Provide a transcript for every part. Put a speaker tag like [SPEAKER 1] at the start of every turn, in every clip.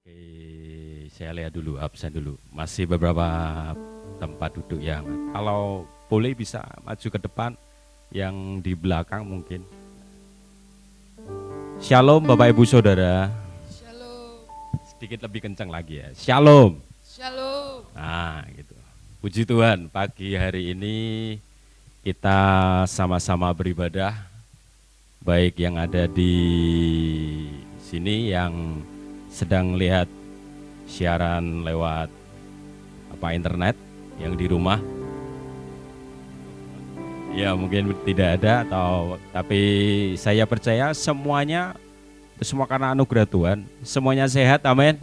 [SPEAKER 1] Oke, saya lihat dulu, absen dulu. Masih beberapa tempat duduk yang, kalau boleh bisa maju ke depan, yang di belakang mungkin. Shalom Bapak Ibu Saudara.
[SPEAKER 2] Shalom.
[SPEAKER 1] Sedikit lebih kencang lagi ya. Shalom.
[SPEAKER 2] Shalom.
[SPEAKER 1] Nah, gitu. Puji Tuhan, pagi hari ini kita sama-sama beribadah, baik yang ada di sini yang sedang lihat siaran lewat internet, yang di rumah. Ya mungkin tidak ada tapi saya percaya semuanya semua karena anugerah Tuhan, semuanya sehat, amin.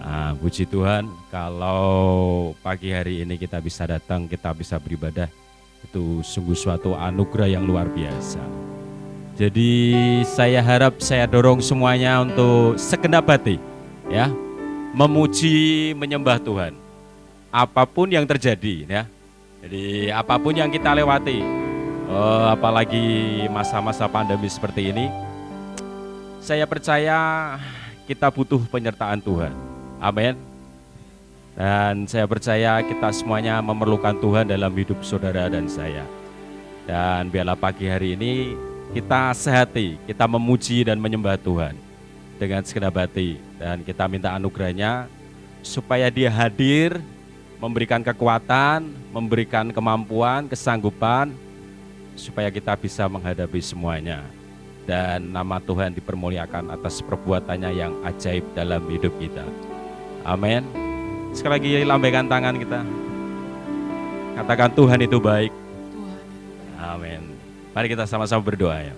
[SPEAKER 1] Nah, puji Tuhan, kalau pagi hari ini kita bisa datang, kita bisa beribadah, itu sungguh suatu anugerah yang luar biasa. Jadi saya harap, saya dorong semuanya untuk segenap hati, ya, memuji, menyembah Tuhan, apapun yang terjadi, ya. Jadi apapun yang kita lewati, apalagi masa-masa pandemi seperti ini, saya percaya kita butuh penyertaan Tuhan, amin. Dan saya percaya kita semuanya memerlukan Tuhan dalam hidup saudara dan saya. Dan biarlah pagi hari ini kita sehati, kita memuji dan menyembah Tuhan dengan segenap hati, dan kita minta anugerahnya supaya Dia hadir, memberikan kekuatan, memberikan kemampuan, kesanggupan, supaya kita bisa menghadapi semuanya. Dan nama Tuhan dipermuliakan atas perbuatannya yang ajaib dalam hidup kita. Amin. Sekali lagi lambaikan tangan kita. Katakan Tuhan itu baik. Amin. Mari kita sama-sama berdoa ya.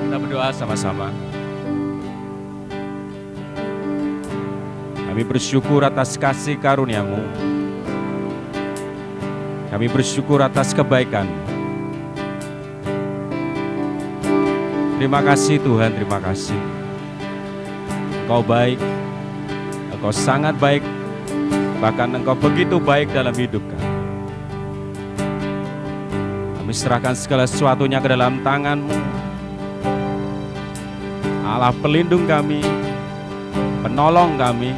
[SPEAKER 1] Kita berdoa sama-sama. Kami bersyukur atas kasih karunia-Mu. Kami bersyukur atas kebaikan. Terima kasih Tuhan, terima kasih. Engkau baik, Engkau sangat baik, bahkan Engkau begitu baik dalam hidup kami. Kami serahkan segala sesuatunya ke dalam tangan-Mu, Allah pelindung kami, penolong kami,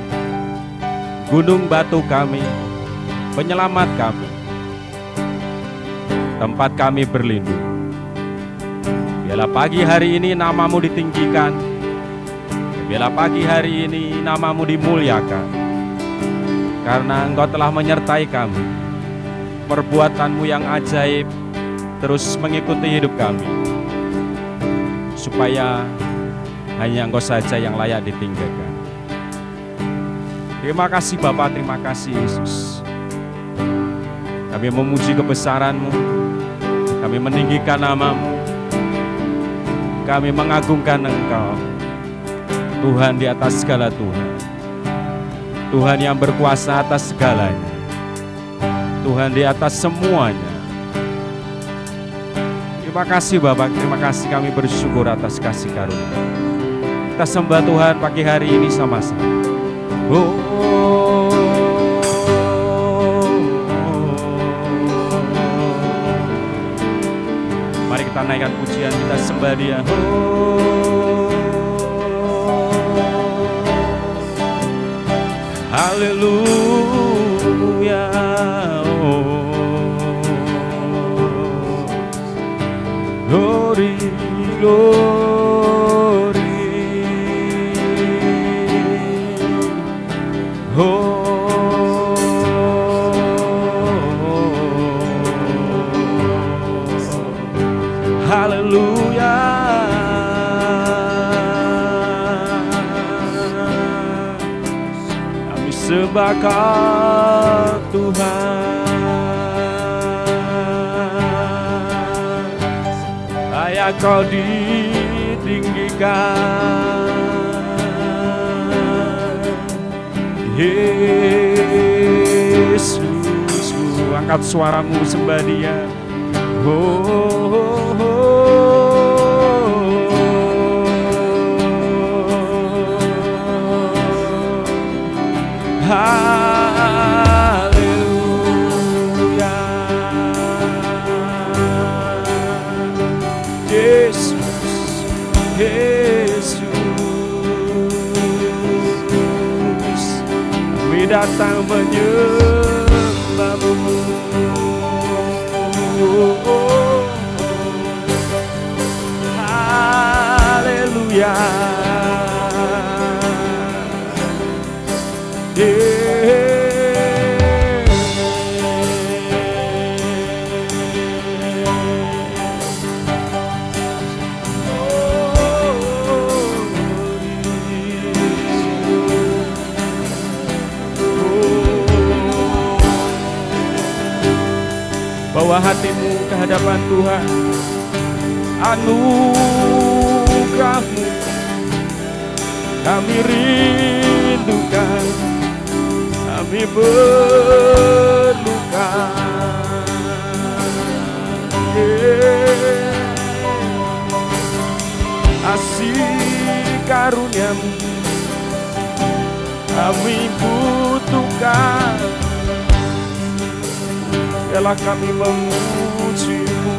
[SPEAKER 1] gunung batu kami, penyelamat kami, tempat kami berlindung. Biarlah pagi hari ini nama-Mu ditinggikan, biarlah pagi hari ini nama-Mu dimuliakan, karena Engkau telah menyertai kami. Perbuatan-Mu yang ajaib terus mengikuti hidup kami, supaya hanya Engkau saja yang layak ditinggikan. Terima kasih Bapa, terima kasih Yesus. Kami memuji kebesaran-Mu, kami meninggikan nama-Mu, kami mengagungkan Engkau, Tuhan di atas segala Tuhan, Tuhan yang berkuasa atas segalanya, Tuhan di atas semuanya. Terima kasih Bapak, terima kasih, kami bersyukur atas kasih karunia. Kita sembah Tuhan pagi hari ini sama-sama. Mari kita naikkan pujian, kita sembah Dia. Haleluya. Glory, glory. Oh, haleluya. Kami sembahkan Tuhan. Layak Kau ditinggikan, Yesus. Angkat suaramu, sembah Dia. Haleluya. Yesus, Yesus. datang menyembahmu. Haleluya. Bawa hatimu ke hadapan Tuhan. Anugerah-Mu kami rindukan, kami perlukan. Kasih karunia-Mu kami butuhkan. Biarlah kami memuji-Mu,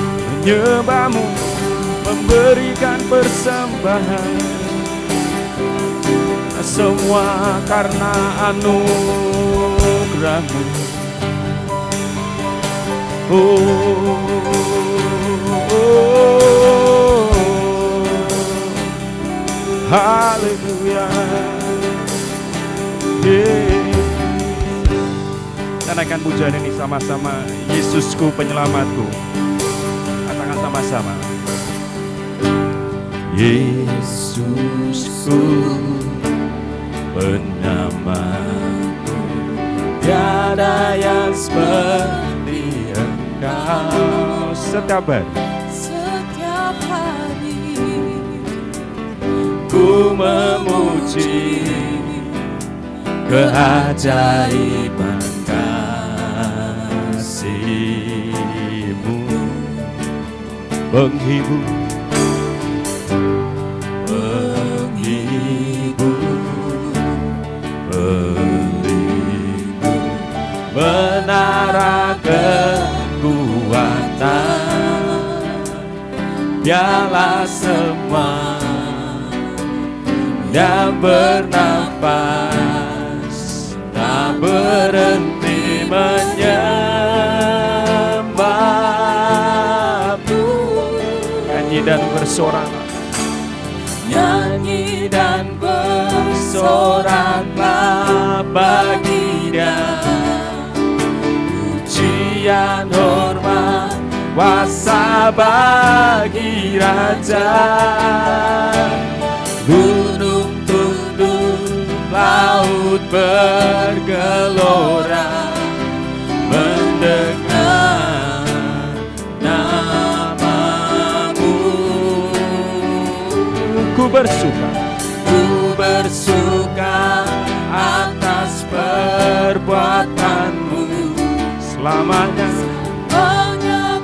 [SPEAKER 1] menyembah-Mu, memberikan persembahan. Semua karena anugerah-Mu. Haleluya. Naikkan pujian ini sama-sama. Yesusku penyelamatku. Katakan sama-sama. Yesusku penyelamatku, tiada yang seperti Engkau. Setiap hari ku memuji keajaiban kasih-Mu, penghibur, pelindung, menara kekuatan. Biarlah semua yang bernafas tak berhenti menyembah-Mu. Nyanyi dan bersoraklah, nyanyi dan bersoraklah bagi Dia. Pujian, hormat, kuasa bagi Raja. Gunung tunduk, laut bergelora, mendengar nama-Mu. Ku bersuka atas perbuatan-Mu selamanya.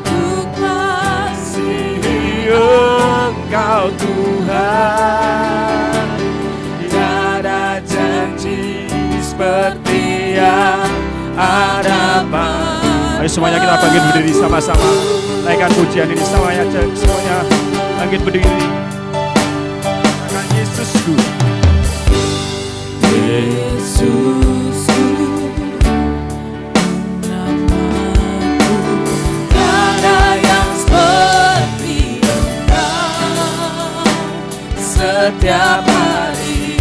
[SPEAKER 1] Ku kasihi Engkau Tuhan, tiada janji seperti yang hadapan. Ayo semuanya kita bangkit berdiri sama-sama. Naikkan pujian ini semuanya bangkit berdiri. Katakan Yesusku. Yesusku namaku, tiada yang seperti Engkau. Setiap hari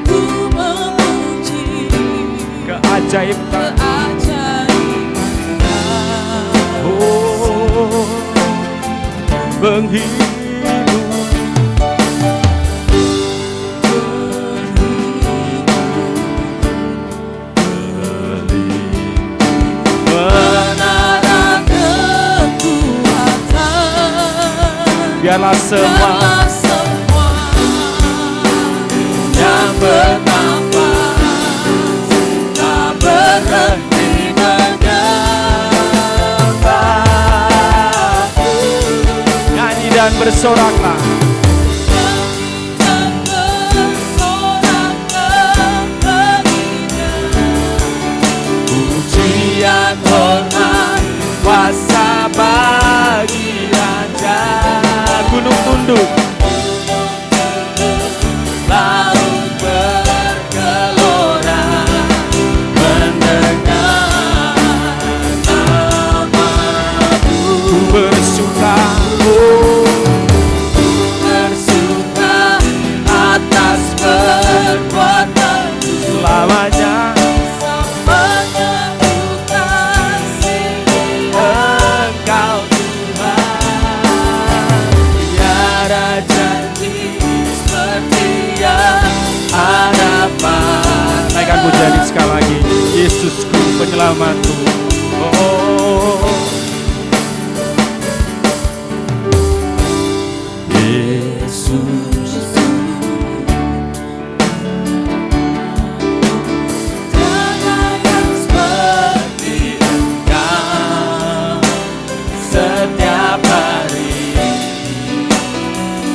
[SPEAKER 1] ku memuji keajaiban. Oh, penghibur, biarlah semua yang bernafas tak berhenti menyembah-Mu. Nyanyi dan bersoraklah, pujian, hormat, kuasa bagi Raja. Gunung tunduk, laut bergelora, penyelamatku. Oh, Yesus,
[SPEAKER 3] Tiada yang seperti
[SPEAKER 1] Engkau setiap hari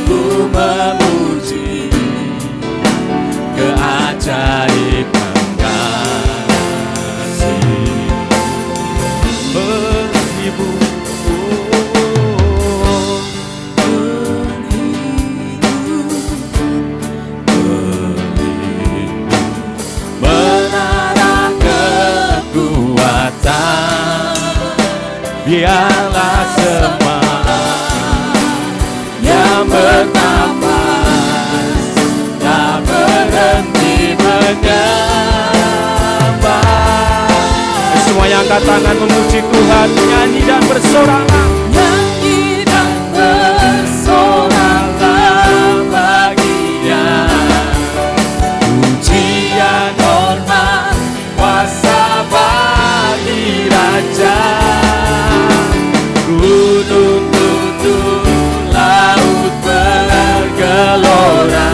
[SPEAKER 1] ku memuji keajaiban kasih menghibur, menara kekuatan, biarlah semua yang bernapas tak berhenti menyembah. Semua yang angkat tangan memuji Tuhan, nyanyi dan bersoraklah.
[SPEAKER 3] nyanyi dan bersoraklah
[SPEAKER 1] Baginya pujian, hormat, kuasa bagi Raja. Gunung tutup, laut bergelora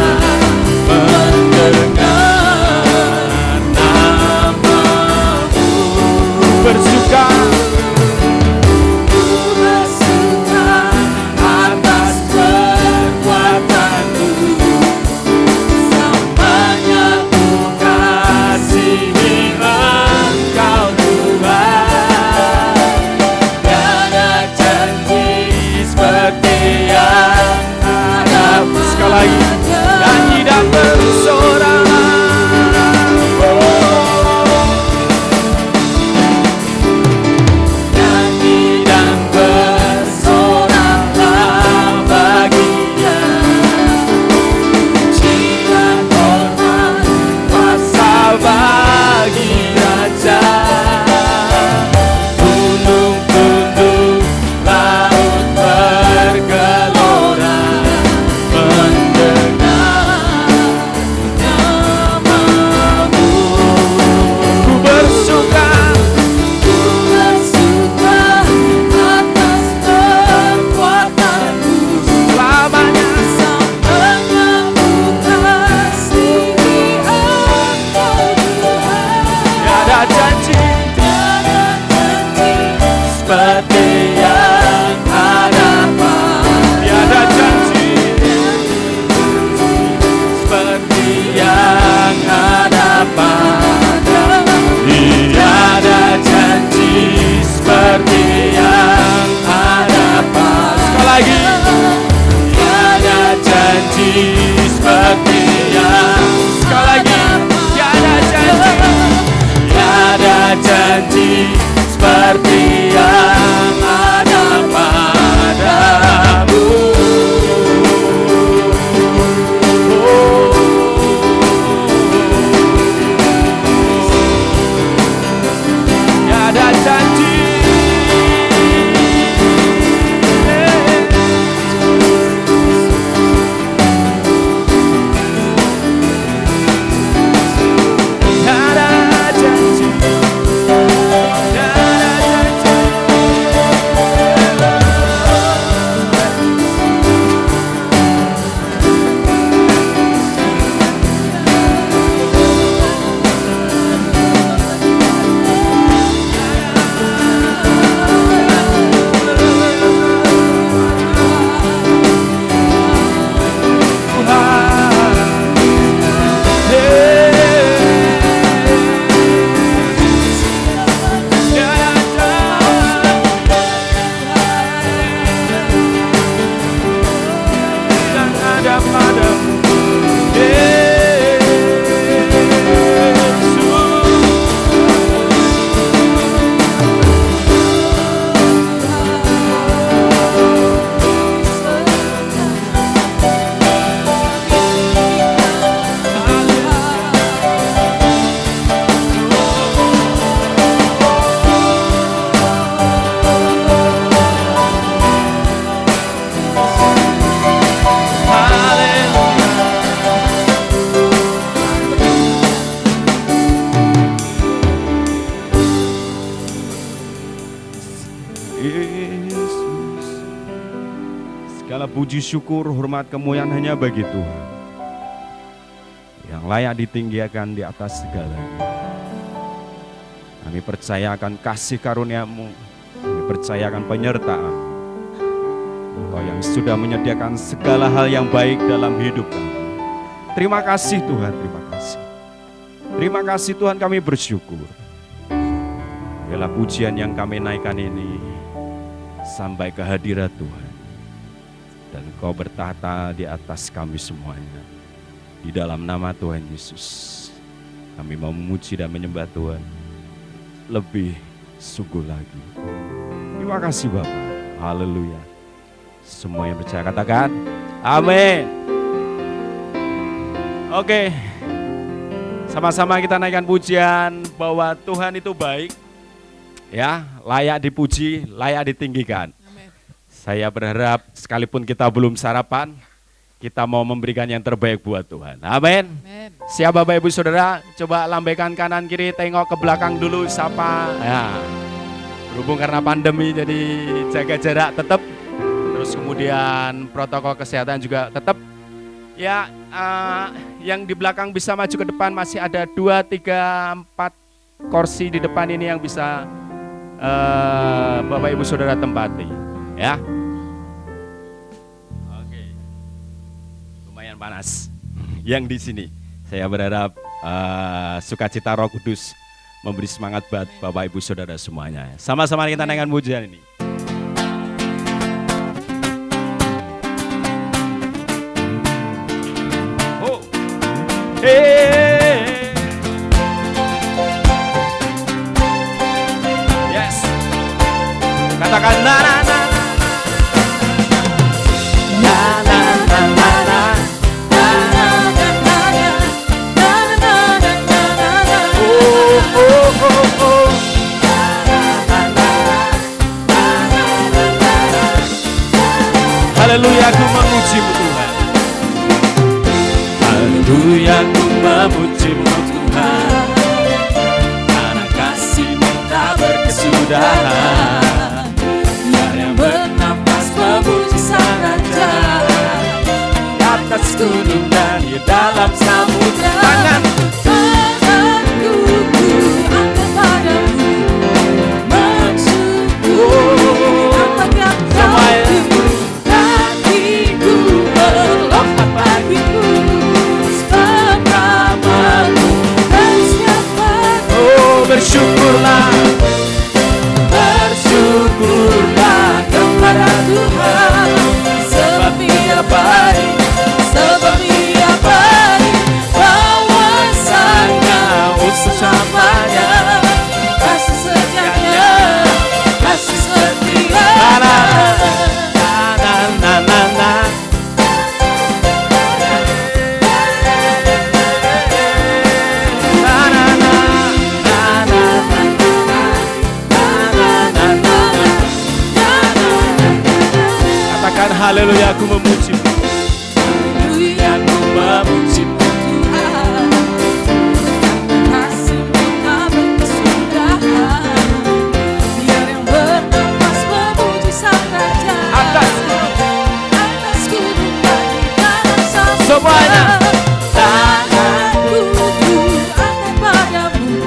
[SPEAKER 1] mendengar namamu. Bersuka puji syukur, hormat, kemuliaan hanya bagi Tuhan yang layak ditinggikan di atas segalanya. Kami percayakan kasih karunia-Mu, kami percayakan penyertaan Engkau yang sudah menyediakan segala hal yang baik dalam hidup kami. Terima kasih Tuhan, terima kasih. Terima kasih Tuhan, kami bersyukur. Biarlah pujian yang kami naikkan ini sampai ke hadirat Tuhan. Dan Engkau bertahta di atas kami semuanya. Di dalam nama Tuhan Yesus, kami mau memuji dan menyembah Tuhan lebih sungguh lagi. Terima kasih Bapak. Haleluya. Semua yang percaya katakan amin. Oke, sama-sama kita naikkan pujian bahwa Tuhan itu baik, ya, layak dipuji, layak ditinggikan.
[SPEAKER 2] Amin.
[SPEAKER 1] Saya berharap sekalipun kita belum sarapan, kita mau memberikan yang terbaik buat Tuhan. Amin.
[SPEAKER 2] Amin.
[SPEAKER 1] Siap Bapak Ibu Saudara, coba lambaikan kanan kiri, tengok ke belakang dulu, sapa. Ya. Berhubung karena pandemi jadi jaga jarak tetap. Terus kemudian protokol kesehatan juga tetap. Ya, yang di belakang bisa maju ke depan, masih ada 2, 3, 4 kursi di depan ini yang bisa Bapak Ibu Saudara tempati. Ya. Oke. Lumayan panas. Yang di sini. Saya berharap sukacita Roh Kudus memberi semangat buat Bapak Ibu Saudara semuanya. Sama-sama kita naikkan pujian ini. Oh. Hey. Yes. Katakan na na na. Haleluya, aku memuji-Mu Tuhan. Haleluya, aku memuji-Mu Tuhan. Karena kasih-Mu tak berkesudahan.
[SPEAKER 3] Biar yang bernafas memuji Sang Raja
[SPEAKER 1] Di atas gunung dan di dalam samudra. Tangan
[SPEAKER 3] Tanganku ku angkat padamu, mensyukuri apa yang Kau beri. Hatiku melompat bagimu, sebab namamu dan siapapun.
[SPEAKER 1] oh bersyukurlah.
[SPEAKER 3] Bersyukurlah kepada Tuhan, sebab Ia baik, sebab Ia baik. Bahwasanya untuk selamanya, kasih setianya, kasih setia.
[SPEAKER 1] Na na na na na. Na na na na na Katakan haleluya, aku memuji-Mu.
[SPEAKER 3] Haleluya, ku memuji-Mu Tuhan. Kasih-Mu tak berkesudahan. Biar yang bernafas memuji Sang Raja.
[SPEAKER 1] Atas
[SPEAKER 3] gunung dan di dalam samudra.
[SPEAKER 1] Semuanya.
[SPEAKER 3] Tanganku ku angkat padamu,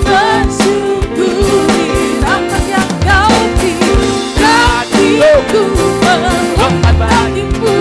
[SPEAKER 3] mensyukuri rahmat yang Kau beri. Hatiku melompat bagimu,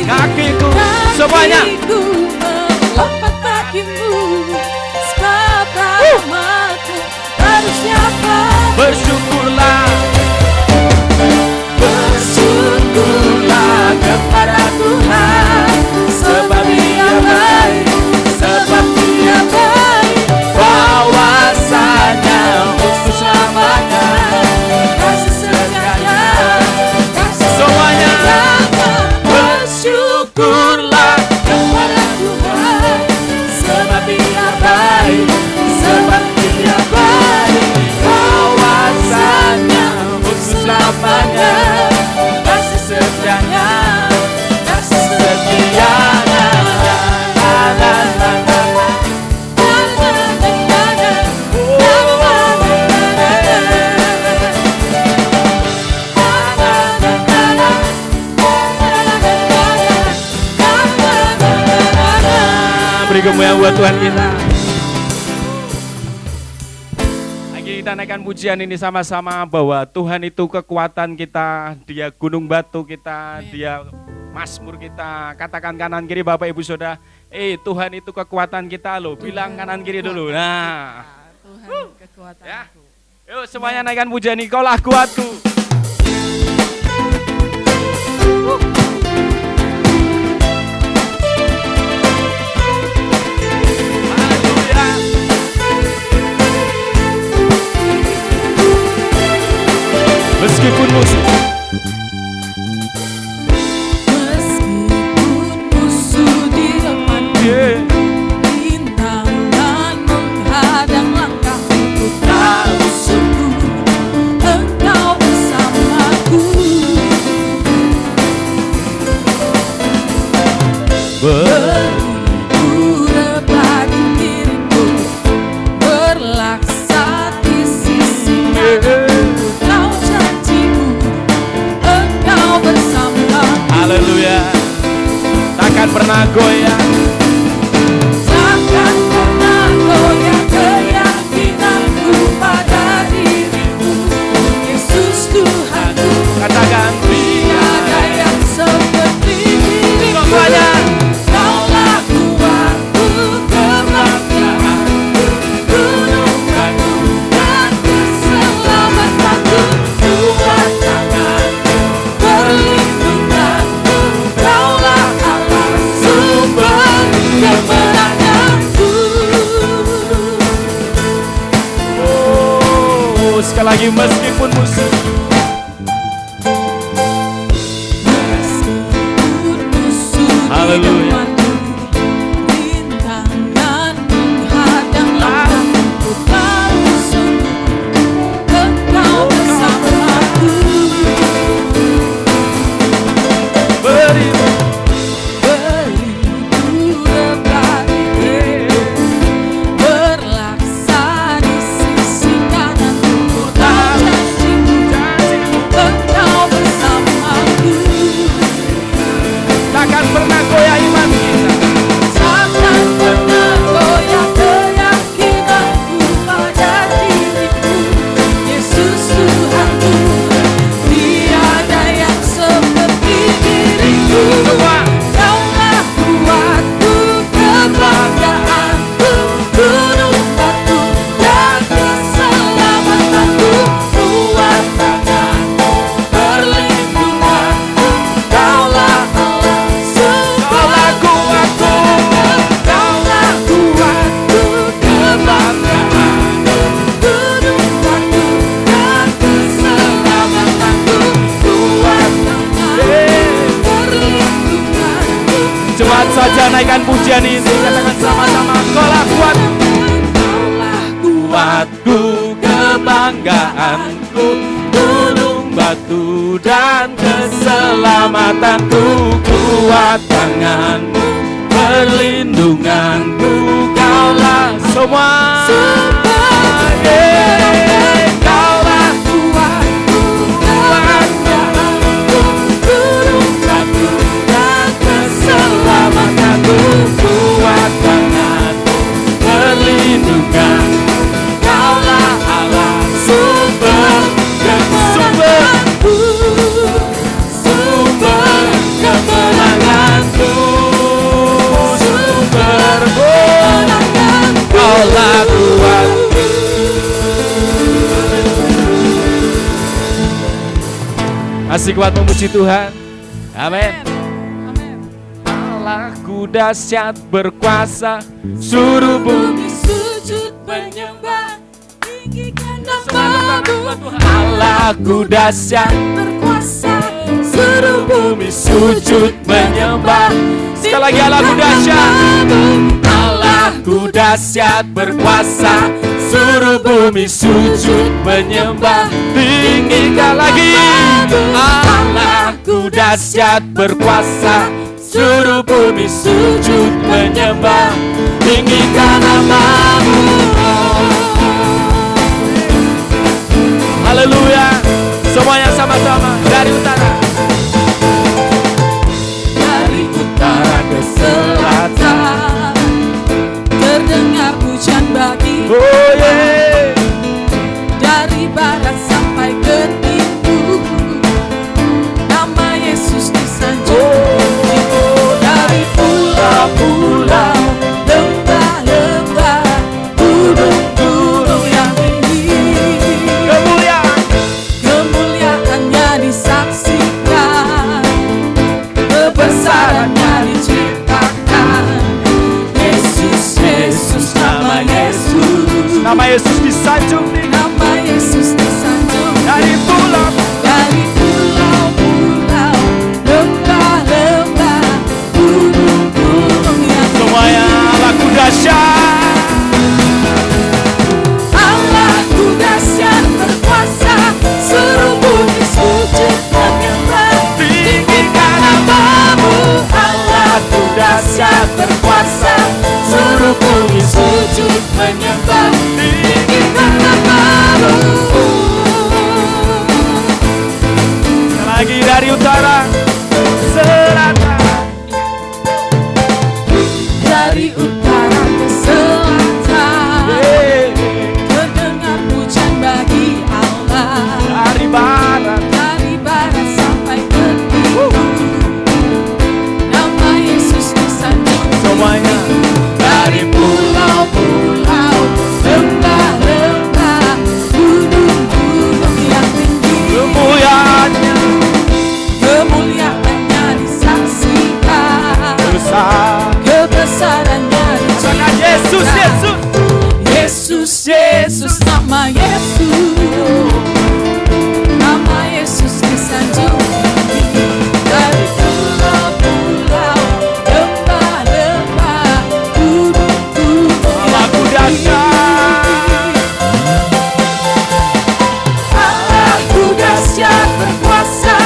[SPEAKER 1] kakiku, semuanya.
[SPEAKER 3] Kakiku melompat bagimu, sebab rahmat-Mu baru siapa.
[SPEAKER 1] Bersyukurlah,
[SPEAKER 3] Bersyukurlah kepada Tuhan, sebab Dia baik, sebab Dia baik.
[SPEAKER 1] bahwasanya
[SPEAKER 3] Untuk selamanya, kasih setianya, kasih
[SPEAKER 1] semuanya.
[SPEAKER 3] setianya. Bersyukurlah kepada Tuhan, sebab Dia baik, sebab Dia baik.
[SPEAKER 1] bahwasanya untuk selamanya
[SPEAKER 3] kasih setianya, kasih
[SPEAKER 1] setianya. Beri kemuliaan buat Tuhan kita. Lagi kita naikkan pujian ini sama-sama bahwa Tuhan itu kekuatan kita, Dia gunung batu kita, Dia Mazmur kita. Katakan kanan kiri Bapak Ibu Saudara, Tuhan itu kekuatan kita loh. Bilang kanan kiri dulu. Nah,
[SPEAKER 2] Tuhan kekuatanku.
[SPEAKER 1] ya. Yuk semuanya naikkan pujian ini, Kaulah kuatku. Haleluya. Meskipun musuh
[SPEAKER 3] Meskipun musuh di depanku, rintangan menghadang langkahku, tak musuhku, Engkau bersamaku. Beriku rebah di diriku, berlaksa di sisi kananku. Kau janjimu, Engkau bersamaku.
[SPEAKER 1] Haleluya. Takkan pernah goyah.
[SPEAKER 3] Takkan pernah goyah keyakinanku pada dirimu, Yesus Tuhanku.
[SPEAKER 1] Katakan
[SPEAKER 3] Tiada yang seperti dirimu.
[SPEAKER 1] semuanya.
[SPEAKER 3] Kaulah kuatku, kebanggaanku, gununganku, dan keselamatanku. Kuat tanganku, perlindunganku. Kaulah Allah, sumber kemenanganku.
[SPEAKER 1] Oh, sekali lagi meskipun musuh.
[SPEAKER 3] Meskipun musuh di
[SPEAKER 1] Haleluya.
[SPEAKER 3] depanku, rintangan menghadang langkahku, tak musuhku, Engkau bersamaku.
[SPEAKER 1] Berimu
[SPEAKER 3] Beriku rebah di diriku, berlaksa di sisi kananku. Tak janjimu, Engkau bersamaku.
[SPEAKER 1] takkan pernah goyah iman kita.
[SPEAKER 3] Takkan pernah goyah keyakinanku pada dirimu, Yesus Tuhanku. Tiada yang seperti dirimu.
[SPEAKER 1] Semua.
[SPEAKER 3] Kaulah kuatku, kebanggaanku, gunung batu, dan keselamatanku. Kuat tanganku, perlindunganku. Kaulah Allah,
[SPEAKER 1] Kaulah kuatku.
[SPEAKER 3] Kaulah kuatku, kebanggaanku, gunung batu, dan keselamatanku. Kuat tanganku, perlindunganku.
[SPEAKER 1] Cepat saja naikkan pujian ini. Katakan sama-sama. Kaulah kuat.
[SPEAKER 3] Kaulah
[SPEAKER 1] Kuatku, kebanggaanku, gunung batu dan keselamatanku. Kuat tanganmu, perlindunganku. Kaulah semua. Kaulah
[SPEAKER 3] kuatku, kebanggaanku, gunung batu, dan keselamatanku.
[SPEAKER 1] kuat tanganmu, perlindungan. Kaulah Allah, sumber kemenanganku. Sumber kemenanganku. Masih kuat memuji Tuhan. Amin.
[SPEAKER 2] Amin.
[SPEAKER 1] Allahku dahsyat berkuasa, suruh bumi
[SPEAKER 3] sujud menyembah, tinggikan namamu.
[SPEAKER 1] Allahku dahsyat
[SPEAKER 3] Berkuasa, seluruh bumi
[SPEAKER 1] sujud menyembah. Sekali lagi Allahku dahsyat. Allahku dahsyat berkuasa, suruh bumi sujud menyembah. Tinggikan lagi. Allahku dahsyat berkuasa, suruh bumi sujud menyembah. Tinggikan namamu. Haleluya. Semuanya sama-sama dari utara.
[SPEAKER 3] dari utara ke selatan, terdengar pujian bagi
[SPEAKER 1] Oh yeah.
[SPEAKER 3] dari barat sampai ke timur. Nama Yesus disanjung dari pulau-pulau, lembah-lembah, gunung-gunung yang tinggi. Kemuliaannya disaksikan, kebesarannya diceritakan. Yesus, Yesus, nama Yesus.
[SPEAKER 1] Nama Yesus disanjung di
[SPEAKER 3] Nama Yesus disanjung
[SPEAKER 1] dari pulau.
[SPEAKER 3] dari pulau-pulau, lembah-lembah, gunung-gunung yang
[SPEAKER 1] Semuanya lagu dahsyat.
[SPEAKER 3] Allahku dahsyat berkuasa, seluruh bumi sujud menyembah. Tinggikan namamu. Allahku dahsyat berkuasa, seluruh bumi sujud menyembah. Tinggikan namamu.
[SPEAKER 1] Lagi dari utara, selatan.
[SPEAKER 3] Dari utara ke selatan, terdengar pujian bagi Allah.
[SPEAKER 1] Dari barat.
[SPEAKER 3] Dari barat sampai ke timur, nama Yesus disanjung.
[SPEAKER 1] Semuanya
[SPEAKER 3] Dari pulau-pulau, lembah-lembah, gunung-gunung yang tinggi.
[SPEAKER 1] kemuliaannya
[SPEAKER 3] Kemuliaannya disaksikan,
[SPEAKER 1] besar.
[SPEAKER 3] kebesarannya
[SPEAKER 1] Katakan Yesus,
[SPEAKER 3] diceritakan.
[SPEAKER 1] Yesus.
[SPEAKER 3] Yesus, Yesus, nama Yesus. Nama Yesus disanjung dari pulau-pulau, lembah-lembah, gunung-gunung yang
[SPEAKER 1] Lagu dahsyat.
[SPEAKER 3] Allahku dahsyat berkuasa,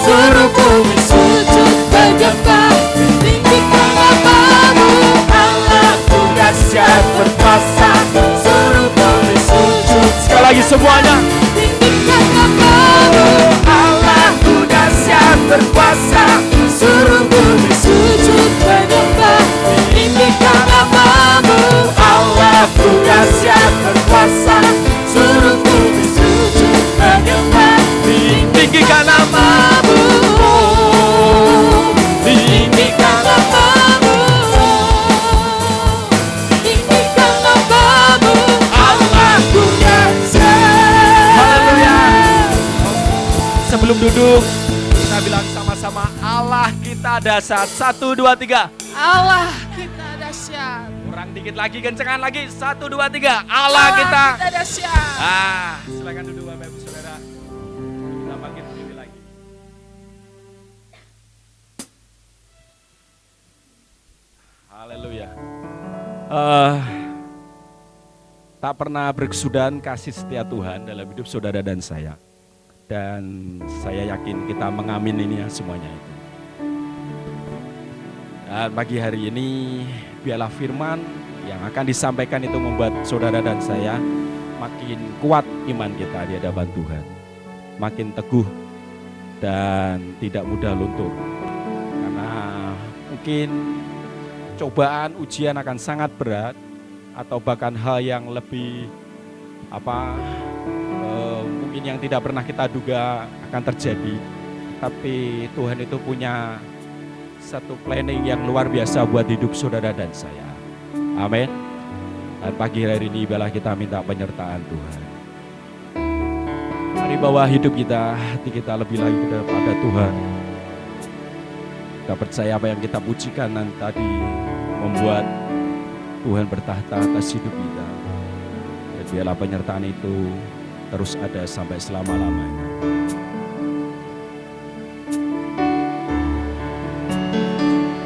[SPEAKER 3] seluruh bumi sujud menyembah. Tinggikan namamu. Allahku dahsyat berkuasa, seluruh bumi sujud.
[SPEAKER 1] Sekali lagi semuanya.
[SPEAKER 3] Tinggikan namamu. Allahku dahsyat berkuasa, seluruh bumi sujud menyembah. Tinggikan namamu. Allahku dahsyat berkuasa, seluruh bumi sujud menyembah.
[SPEAKER 1] Tinggikan namamu.
[SPEAKER 3] Tinggikan namamu. Tinggikan namamu. Allahku dahsyat.
[SPEAKER 1] Haleluya. Sebelum duduk, kita bilang sama-sama Allah kita dahsyat. 1, 2, 3.
[SPEAKER 2] Allah kita dahsyat.
[SPEAKER 1] Kurang dikit lagi, kencengan lagi. 1, 2, 3. Allah kita.
[SPEAKER 2] dahsyat.
[SPEAKER 1] Silakan duduk Bapak Ibu Saudara. Kita bangkit berdiri lagi. Haleluya. Tak pernah berkesudahan kasih setia Tuhan dalam hidup saudara dan saya. Dan saya yakin kita mengamin ini ya semuanya itu. Dan pagi hari ini biarlah firman yang akan disampaikan itu membuat saudara dan saya makin kuat iman kita di hadapan Tuhan. Makin teguh dan tidak mudah luntur. Karena mungkin cobaan ujian akan sangat berat atau bahkan hal yang lebih mungkin yang tidak pernah kita duga akan terjadi. Tapi Tuhan itu punya satu planning yang luar biasa buat hidup saudara dan saya. Amin. Dan pagi hari ini biarlah kita minta penyertaan Tuhan. Mari bawa hidup kita, hati kita lebih lagi kepada Tuhan. Kita percaya apa yang kita pujikan nanti tadi membuat Tuhan bertahta atas hidup kita. Dan biarlah penyertaan itu terus ada sampai selama-lamanya.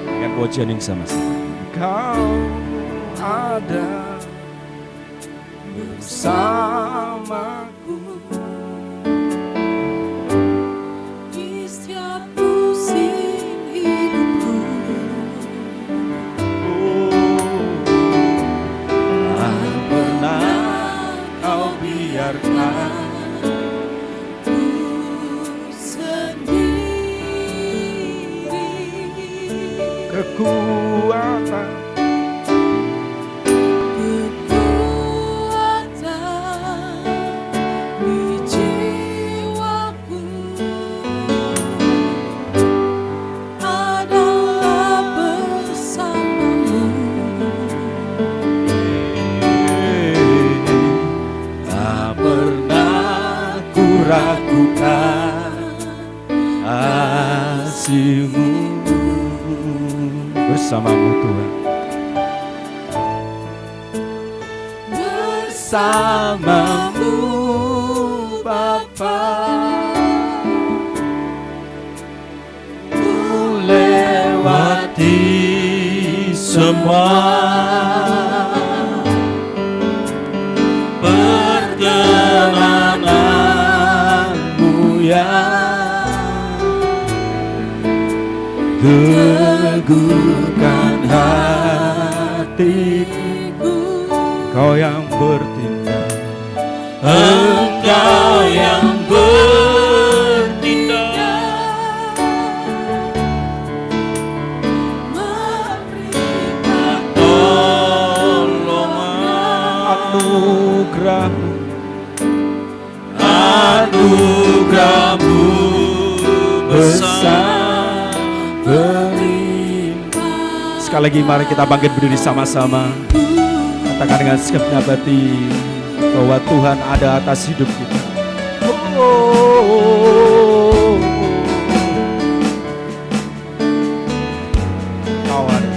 [SPEAKER 1] Dengan pujian yang sama-sama. Kau ada bersamaku
[SPEAKER 3] di setiap musim hidupku.
[SPEAKER 1] Tak pernah kau biarkan
[SPEAKER 3] Ku sendiri
[SPEAKER 1] kekuatan
[SPEAKER 3] di jiwaku adalah bersamamu.
[SPEAKER 1] tak pernah ku ragukan kasih-Mu bersamamu Tuhan. Bersamamu Bapa, ku lewati semua perkenananmu yang teguhkan hatiku. Engkau yang bertindak, Engkau yang bertindak,
[SPEAKER 3] Memberikan
[SPEAKER 1] tolongan anugerah-Mu, anugerah-Mu besar berlimpah. Sekali lagi mari kita bangkit berdiri sama-sama. Katakan dengan segenap hati bahwa Tuhan ada atas hidup kita. Kau ada.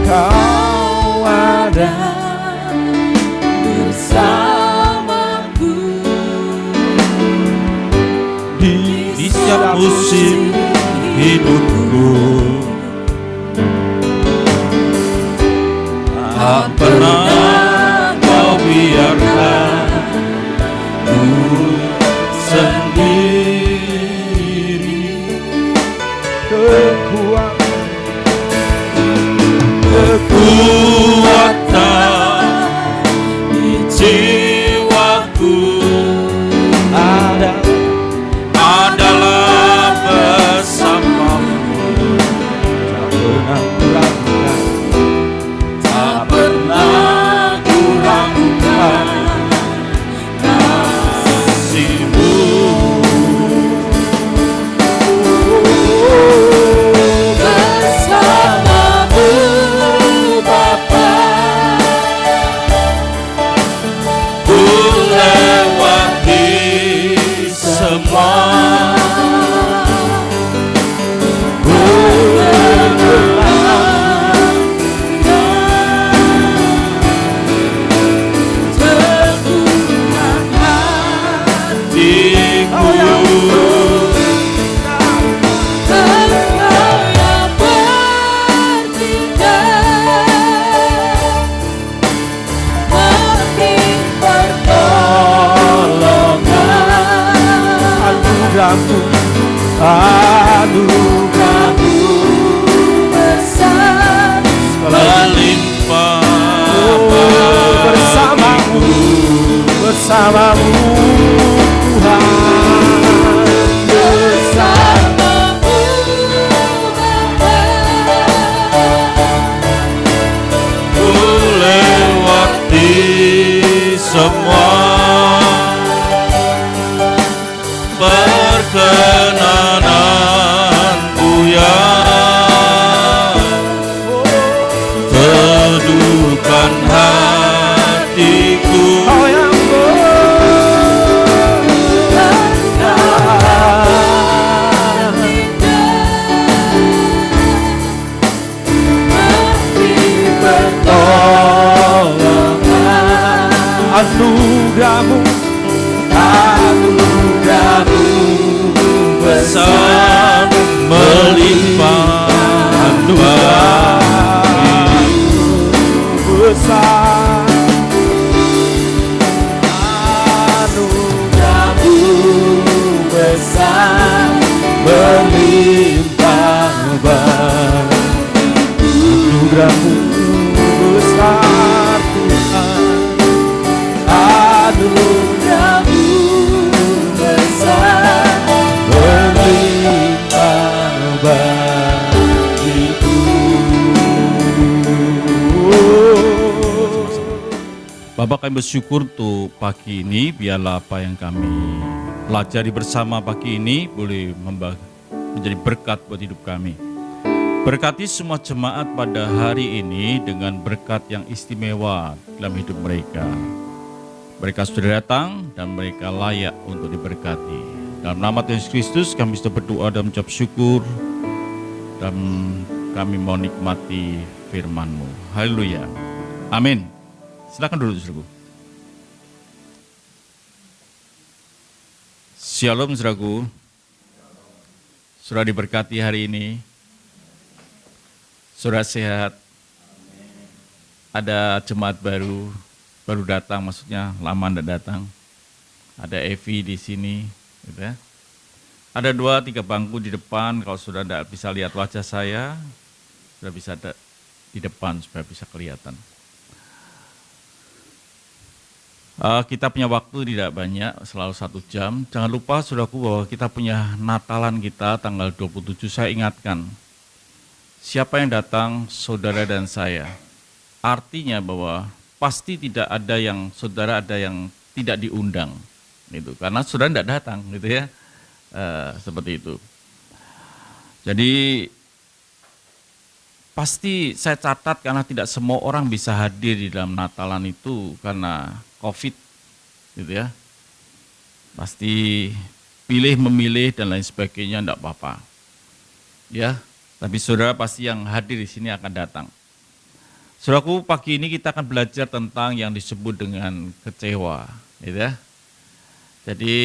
[SPEAKER 1] Kau ada
[SPEAKER 3] bersamaku
[SPEAKER 1] di
[SPEAKER 3] setiap musim
[SPEAKER 1] hidupku. Tak pernah kau biarkan ku sendiri. Kekuatan di jiwaku adalah bersamamu. Tak pernah ku ragukan kasih-Mu.
[SPEAKER 3] bersamamu Bapa,
[SPEAKER 1] Ku lewati semua
[SPEAKER 3] teguhkan
[SPEAKER 1] hatiku.
[SPEAKER 3] Engkau yang bertindak, memberi pertolongan
[SPEAKER 1] Anugerah-Mu, anugerah-Mu
[SPEAKER 3] besar
[SPEAKER 1] berlimpah. Bersamamu, bersamamu Tuhan.
[SPEAKER 3] bersamamu Bapa,
[SPEAKER 1] Ku lewati semua perkenananmu yang teduhkan hatiku. Kau yang
[SPEAKER 4] Bapak, kami bersyukur untuk pagi ini, biarlah apa yang kami pelajari bersama pagi ini boleh menjadi berkat buat hidup kami. Berkati semua jemaat pada hari ini dengan berkat yang istimewa dalam hidup mereka. Mereka sudah datang dan mereka layak untuk diberkati. Dalam nama Tuhan Yesus Kristus kami sudah berdoa dan mengucap syukur, dan kami mau nikmati firman-Mu. Haleluya. Amin. Silakan duduk, saudaraku. Shalom, saudaraku. Saudara diberkati hari ini. Saudara sehat. Ada jemaat baru datang, maksudnya lama tidak datang. Ada Evi di sini, gitu ya. Ada 2-3 bangku di depan. Kalau saudara tidak bisa lihat wajah saya, sudah bisa di depan supaya bisa kelihatan. Kita punya waktu tidak banyak, selalu 1 jam. Jangan lupa saudaraku bahwa kita punya Natalan kita tanggal 27. Saya ingatkan, siapa yang datang, saudara dan saya. Artinya bahwa pasti tidak ada yang saudara ada yang tidak diundang, gitu. Karena saudara tidak datang, gitu ya. Seperti itu. Jadi pasti saya catat karena tidak semua orang bisa hadir di dalam Natalan itu karena COVID, gitu ya. Pasti memilih dan lain sebagainya, enggak apa-apa. Ya, tapi saudara pasti yang hadir di sini akan datang. Saudaraku, pagi ini kita akan belajar tentang yang disebut dengan kecewa, gitu ya. Jadi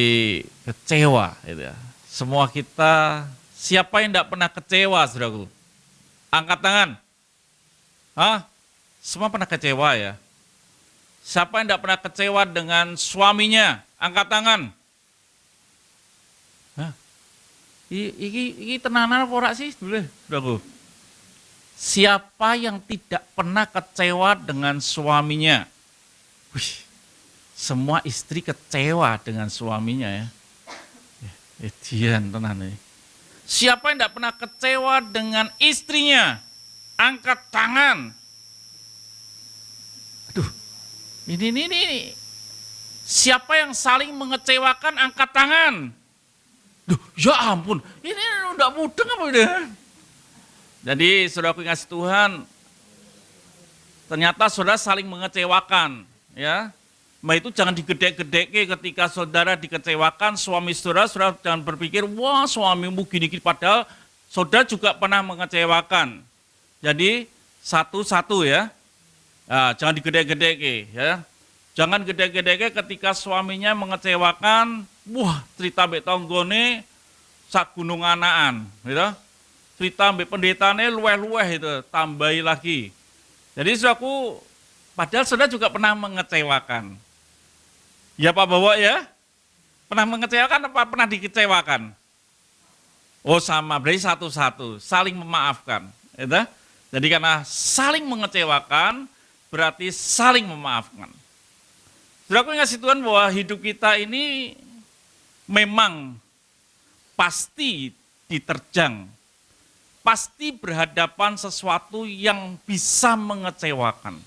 [SPEAKER 4] kecewa, gitu ya. Semua kita, siapa yang enggak pernah kecewa, saudaraku? Angkat tangan. Hah? Semua pernah kecewa ya? Siapa yang tidak pernah kecewa dengan suaminya? Angkat tangan. Hah? Iki tenanan apa ora sih? Saudaraku. Siapa yang tidak pernah kecewa dengan suaminya? Wih, semua istri kecewa dengan suaminya ya. Edian tenan nih. Siapa yang tidak pernah kecewa dengan istrinya? Angkat tangan. Aduh, ini. Siapa yang saling mengecewakan? Angkat tangan. Duh, ya ampun, ini udah mudeng apa udah? Jadi saudaraku yang kasih Tuhan, ternyata saudara saling mengecewakan, ya. Nah itu jangan digedek-gedek ketika saudara dikecewakan, suami saudara jangan berpikir, wah suamimu gini-gini, padahal saudara juga pernah mengecewakan. Jadi satu-satu ya, nah, jangan digedek-gedek ya. Jangan gede-gede ketika suaminya mengecewakan, wah cerita mbek tanggone sak gunung anaan, gitu. Cerita mbek pendetane luweh-luweh itu, tambahi lagi. Jadi saudaraku, padahal saudara juga pernah mengecewakan. Ya Pak Bawa ya? Pernah mengecewakan apa pernah dikecewakan? Oh sama, berarti satu-satu, saling memaafkan. Gitu? Jadi karena saling mengecewakan, berarti saling memaafkan. Saudaraku yang kasih Tuhan bahwa hidup kita ini memang pasti diterjang, pasti berhadapan sesuatu yang bisa mengecewakan.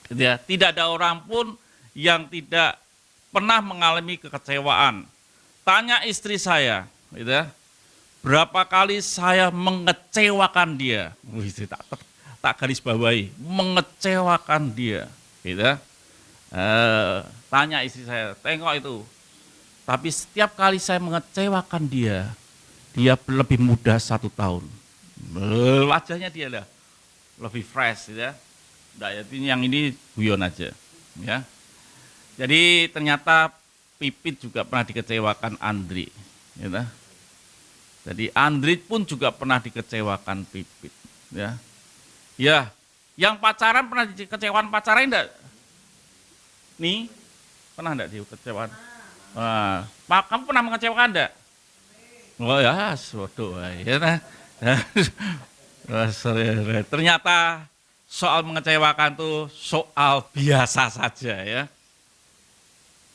[SPEAKER 4] Gitu ya? Tidak ada orang pun yang tidak pernah mengalami kekecewaan. Tanya istri saya, gitu ya, berapa kali saya mengecewakan dia. Wih, tak garis bawahi, mengecewakan dia. Gitu ya. Tanya istri saya, tengok itu. Tapi setiap kali saya mengecewakan dia lebih muda 1 tahun. Wajahnya dia lah lebih fresh, gitu ya. Nah, yang ini guyon aja, ya. Jadi ternyata Pipit juga pernah dikecewakan Andri, gitu. Jadi Andri pun juga pernah dikecewakan Pipit, ya. Ya, yang pacaran pernah dikecewakan pacarnya enggak? Nih, pernah enggak dikecewakan? Nah, kamu pernah mengecewakan enggak? Oh ya, waduh, ya. Ternyata soal mengecewakan tuh soal biasa saja ya.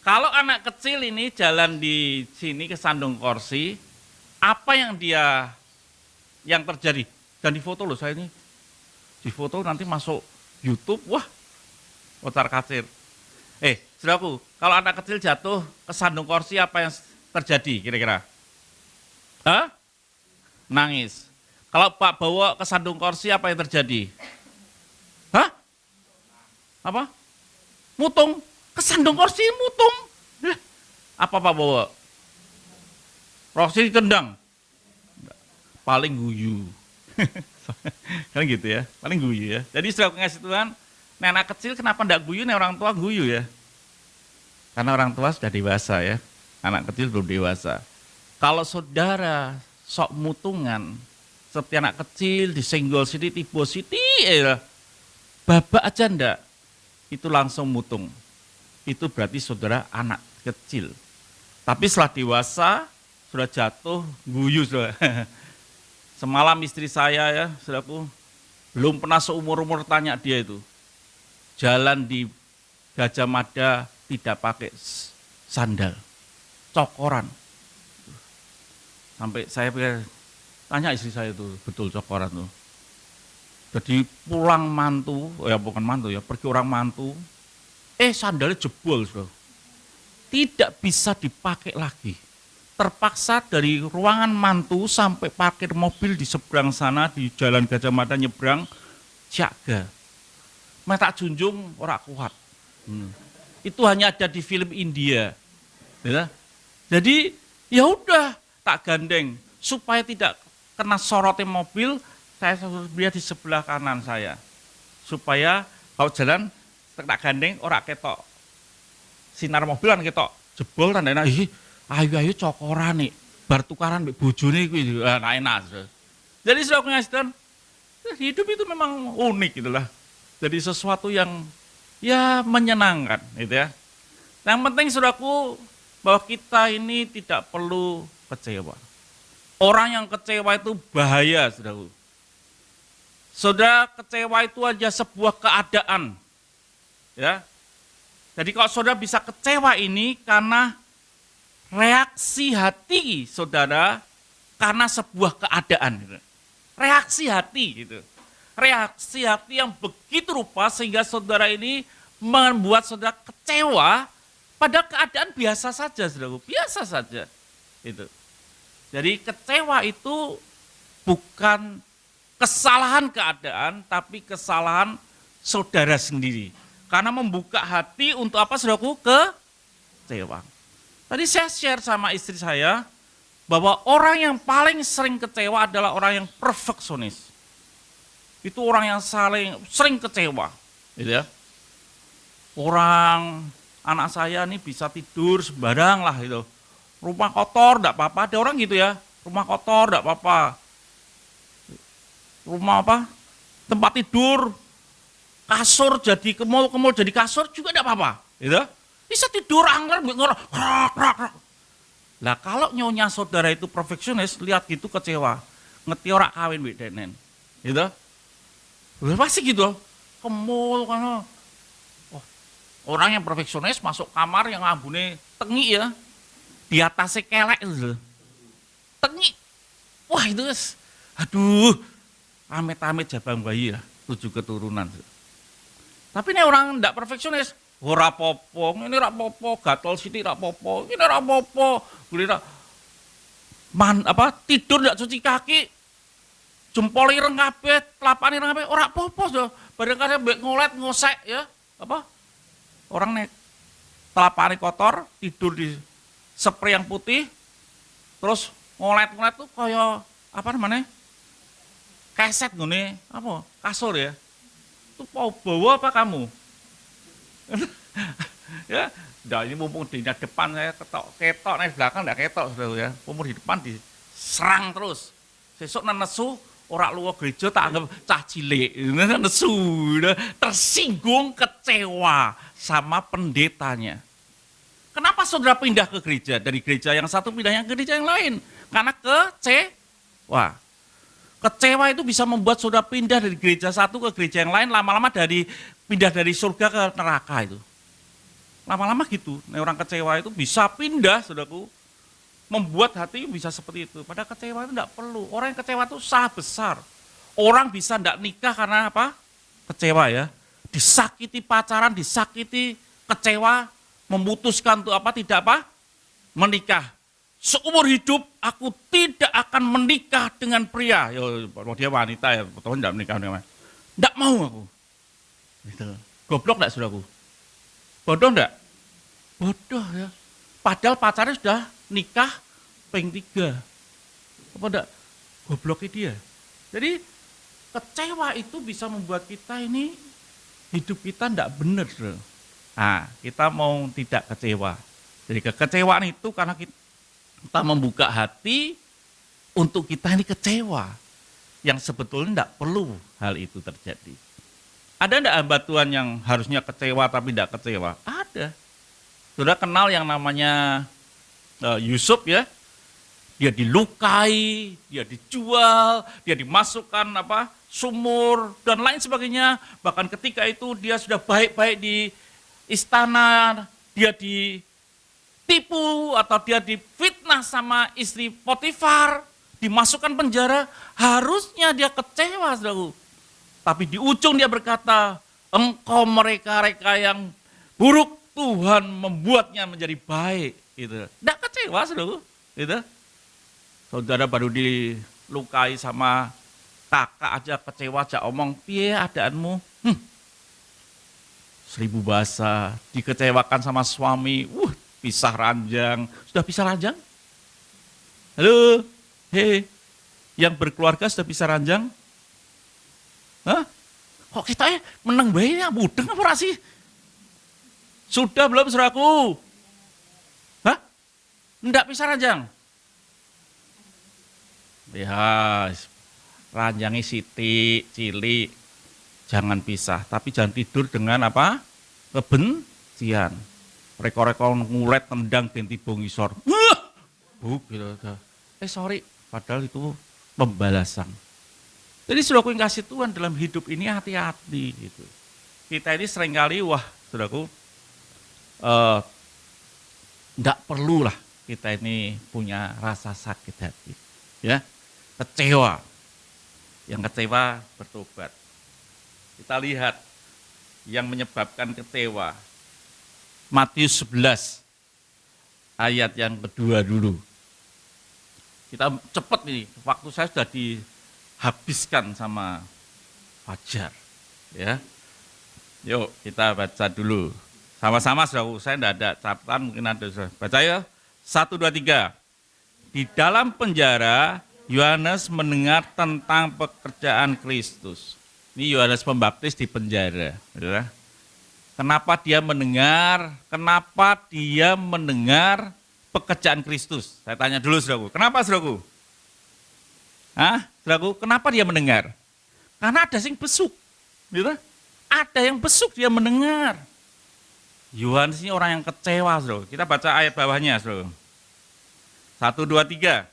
[SPEAKER 4] Kalau anak kecil ini jalan di sini ke Sandung Korsi, apa yang terjadi? Dan difoto loh saya ini, difoto nanti masuk YouTube, wah, otar kacir. Saudaraku, kalau anak kecil jatuh ke sandung kursi apa yang terjadi kira-kira? Hah? Nangis. Kalau Pak bawa ke sandung kursi apa yang terjadi? Hah? Apa? Mutung. Ke sandung kursi mutung. Apa Pak bawa? Kursi ditendang. Paling guyu. Kan gitu ya, paling guyu ya. Jadi saudara kasih Tuhan, anak kecil kenapa enggak guyu, orang tua guyu ya? Karena orang tua sudah dewasa ya, anak kecil belum dewasa. Kalau saudara sok mutungan, seperti anak kecil disenggol sini, tiba sini, babak aja enggak, itu langsung mutung. Itu berarti saudara anak kecil. Tapi setelah dewasa, sudah jatuh, guyu sudah. Semalam istri saya ya, saudaraku, belum pernah seumur-umur tanya dia itu. Jalan di Gajah Mada tidak pakai sandal, cokoran. Sampai saya tanya istri saya itu, betul cokoran tuh. Jadi pulang mantu, ya bukan mantu ya, pergi orang mantu, sandalnya jebol, saudara. Tidak bisa dipakai lagi. Terpaksa dari ruangan mantu sampai parkir mobil di seberang sana, di Jalan Gajah Mada nyebrang, jaga. Mata junjung ora kuat. Itu hanya ada di film India. Ya. Jadi ya udah tak gandeng supaya tidak kena sorotnya mobil, saya lihat di sebelah kanan saya. Supaya kalau jalan tak gandeng ora ketok. Sinar mobil kan ketok jebol tandanya ayo cokoran nih, bar tukaran mbek bojone kuwi enak. Jadi saudara pengasih hidup itu memang unik gitulah. Jadi sesuatu yang ya menyenangkan gitu ya. Yang penting saudaraku bahwa kita ini tidak perlu kecewa. Orang yang kecewa itu bahaya saudaraku. Saudara kecewa itu aja sebuah keadaan. Ya. Jadi kalau saudara bisa kecewa ini karena reaksi hati saudara karena sebuah keadaan. Gitu. Reaksi hati gitu. Reaksi hati yang begitu rupa sehingga saudara ini membuat saudara kecewa pada keadaan biasa saja, saudara. Biasa saja. Gitu. Jadi kecewa itu bukan kesalahan keadaan, tapi kesalahan saudara sendiri. Karena membuka hati untuk apa, saudaraku? Kecewa. Tadi saya share sama istri saya bahwa orang yang paling sering kecewa adalah orang yang perfeksionis. Itu orang yang sering kecewa. Gitu ya. Orang anak saya nih bisa tidur sembarang lah gitu. Rumah kotor enggak apa-apa, ada orang gitu ya. Rumah kotor enggak apa-apa. Rumah apa? Tempat tidur, kasur jadi kemul jadi kasur juga enggak apa-apa. Gitu. Bisa tidur angker, Lah kalau nyonya saudara itu perfeksionis, lihat gitu kecewa. Ngeti ora kawin mbek denen. Gitu. Udah pasti gitu. Kemul kan. Oh, orang yang perfeksionis masuk kamar yang ambune tengi ya. Di atasnya kelek itu. Tengi. Wah itu aduh. Amit-amit jabang bayi lah, 7 keturunan. Tapi ini orang enggak perfeksionis. Ora popo, ini ora popo, gatol sithik ora popo, ini ora popo. Tidur ndak cuci kaki. Jempol ireng kabeh, telapane ireng kabeh, ora popo so. Bareng-bareng mbek ngolet ngosek ya. Apa? Orang nek telapane kotor, tidur di spray yang putih. Terus ngolet-ngolet tuh kaya apa namanya? Keset ngene, apa? Kasur ya. Itu mau bawa apa kamu? Ya, nah ini mumpung di depan saya ketok nih belakang enggak ketok saudara ya. Mumpung di depan diserang terus. Sesuk nesu ora luwih gereja tak anggap cah cilik. Nesu, tersinggung, kecewa sama pendetanya. Kenapa saudara pindah ke gereja? Dari gereja yang satu pindahnya ke gereja yang lain? Karena kecewa. Kecewa itu bisa membuat saudara pindah dari gereja satu ke gereja yang lain, lama-lama pindah dari surga ke neraka itu. Lama-lama gitu, orang kecewa itu bisa pindah, saudaraku. Membuat hati bisa seperti itu. Padahal kecewa itu tidak perlu. Orang yang kecewa itu salah besar. Orang bisa tidak nikah karena apa? Kecewa ya. Disakiti pacaran, disakiti kecewa, memutuskan untuk apa? Tidak apa? Menikah. Seumur hidup aku tidak akan menikah dengan pria. Yo, dia wanita ya, betul tidak menikah dengan. Tidak mau aku. Gitu. Goblok enggak saudaraku? Bodoh enggak? Bodoh ya. Padahal pacarnya sudah nikah peng 3. Apa enggak? Gobloknya dia. Jadi kecewa itu bisa membuat kita ini hidup kita enggak benar. Nah, kita mau tidak kecewa. Jadi kekecewaan itu karena kita membuka hati untuk kita ini kecewa. Yang sebetulnya tidak perlu hal itu terjadi. Ada enggak hamba Tuhan yang harusnya kecewa tapi tidak kecewa? Ada. Sudah kenal yang namanya Yusuf ya. Dia dilukai, dia dijual, dia dimasukkan sumur dan lain sebagainya. Bahkan ketika itu dia sudah baik-baik di istana, dia ditipu atau dia difitnah sama istri Potifar, dimasukkan penjara, harusnya dia kecewa, saudaraku. Tapi di ujung dia berkata, engkau mereka-reka yang buruk, Tuhan membuatnya menjadi baik. Gitu. Tidak kecewa, saudaraku. Gitu. Saudara baru dilukai sama kakak aja kecewa, aja omong, piye adaanmu? 1000 bahasa, dikecewakan sama suami, pisah ranjang. Sudah pisah ranjang? Halo, hei, yang berkeluarga sudah pisah ranjang? Hah? Kok kita menang bayinya, budeng apa sih? Sudah belum saudaraku? Hah? Enggak pisah ranjang? Ya, ranjangnya siti, cilik, jangan pisah. Tapi jangan tidur dengan apa? Kebencian. Reko-reko ngulet, tendang, ganti bongisor. Gitu. Sorry, padahal itu pembalasan. Jadi saudaraku yang kasih Tuhan dalam hidup ini hati-hati gitu. Kita ini seringkali, saudaraku, enggak perlulah kita ini punya rasa sakit hati. Ya, kecewa. Yang kecewa bertobat. Kita lihat yang menyebabkan kecewa. Matius 11 ayat yang kedua dulu. Kita cepat nih, waktu saya sudah dihabiskan sama Fajar. Ya. Yuk kita baca dulu. Sama-sama saudaraku, saya tidak ada catatan, mungkin ada. Baca ya, 1, 2, 3. Di dalam penjara, Yohanes mendengar tentang pekerjaan Kristus. Ini Yohanes Pembaptis di penjara. Kenapa dia mendengar? Kenapa dia mendengar pekerjaan Kristus? Saya tanya dulu, saudaraku. Kenapa, saudaraku? Saudaraku, kenapa dia mendengar? Karena ada yang besuk. Gitu? Ada yang besuk, dia mendengar. Yohanes ini orang yang kecewa, saudaraku. Kita baca ayat bawahnya, saudaraku. 1, 2, 3.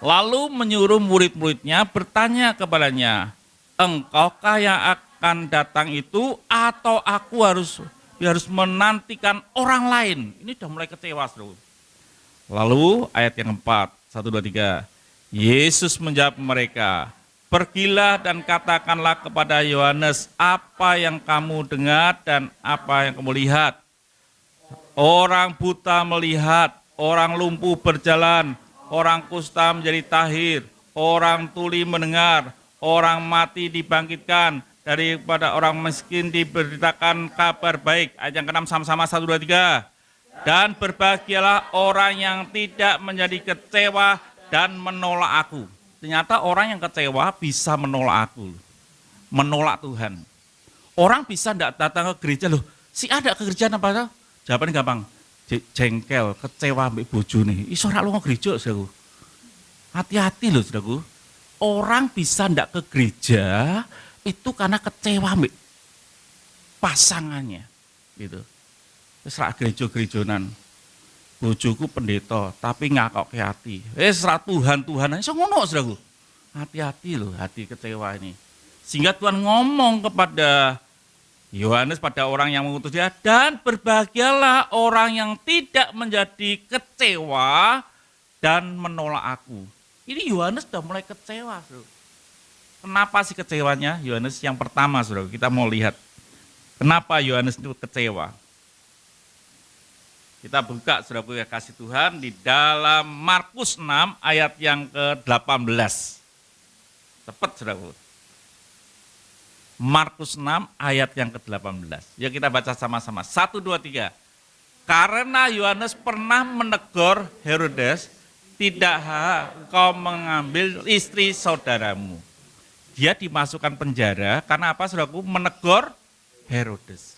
[SPEAKER 4] Lalu menyuruh murid-muridnya bertanya kepadanya, engkaukah yang akan datang itu atau aku harus menantikan orang lain? Ini sudah mulai kecewa, saudara. Lalu ayat yang 4, 1, 2, 3. Yesus menjawab mereka, pergilah dan katakanlah kepada Yohanes apa yang kamu dengar dan apa yang kamu lihat. Orang buta melihat, orang lumpuh berjalan, orang kusta menjadi tahir, orang tuli mendengar, orang mati dibangkitkan, daripada orang miskin diberitakan kabar baik. Ayat yang ke-6 sama-sama 1, 2, 3. Dan berbahagialah orang yang tidak menjadi kecewa dan menolak aku. Ternyata orang yang kecewa bisa menolak aku, menolak Tuhan. Orang bisa tidak datang ke gereja, loh, si ada ke gereja apa? Jawabannya gampang. Jengkel, kecewa ambek bojone. Iso ora lunga gereja, saudaraku. Hati-hati loh, saudaraku. Orang bisa ndak ke gereja itu karena kecewa ambek pasangannya, gitu. Wis ra gereja-gerejonan. Bojoku pendeta, tapi ngakok ke hati. Wis ra Tuhan-Tuhanan iso ngono, saudaraku. Hati-hati loh, hati kecewa ini. Sehingga Tuhan ngomong kepada Yohanes, pada orang yang mengutus dia, dan berbahagialah orang yang tidak menjadi kecewa dan menolak aku. Ini Yohanes sudah mulai kecewa, saudara. Kenapa sih kecewanya Yohanes? Yang pertama, saudara, kita mau lihat kenapa Yohanes itu kecewa. Kita buka saudaraku yang kasih Tuhan di dalam Markus 6 ayat yang ke-18. Cepat saudaraku. Markus 6 ayat yang ke-18. Ya kita baca sama-sama. 1, 2, 3. Karena Yohanes pernah menegur Herodes, tidak engkau mengambil istri saudaramu. Dia dimasukkan penjara karena apa saudaraku? Menegur Herodes.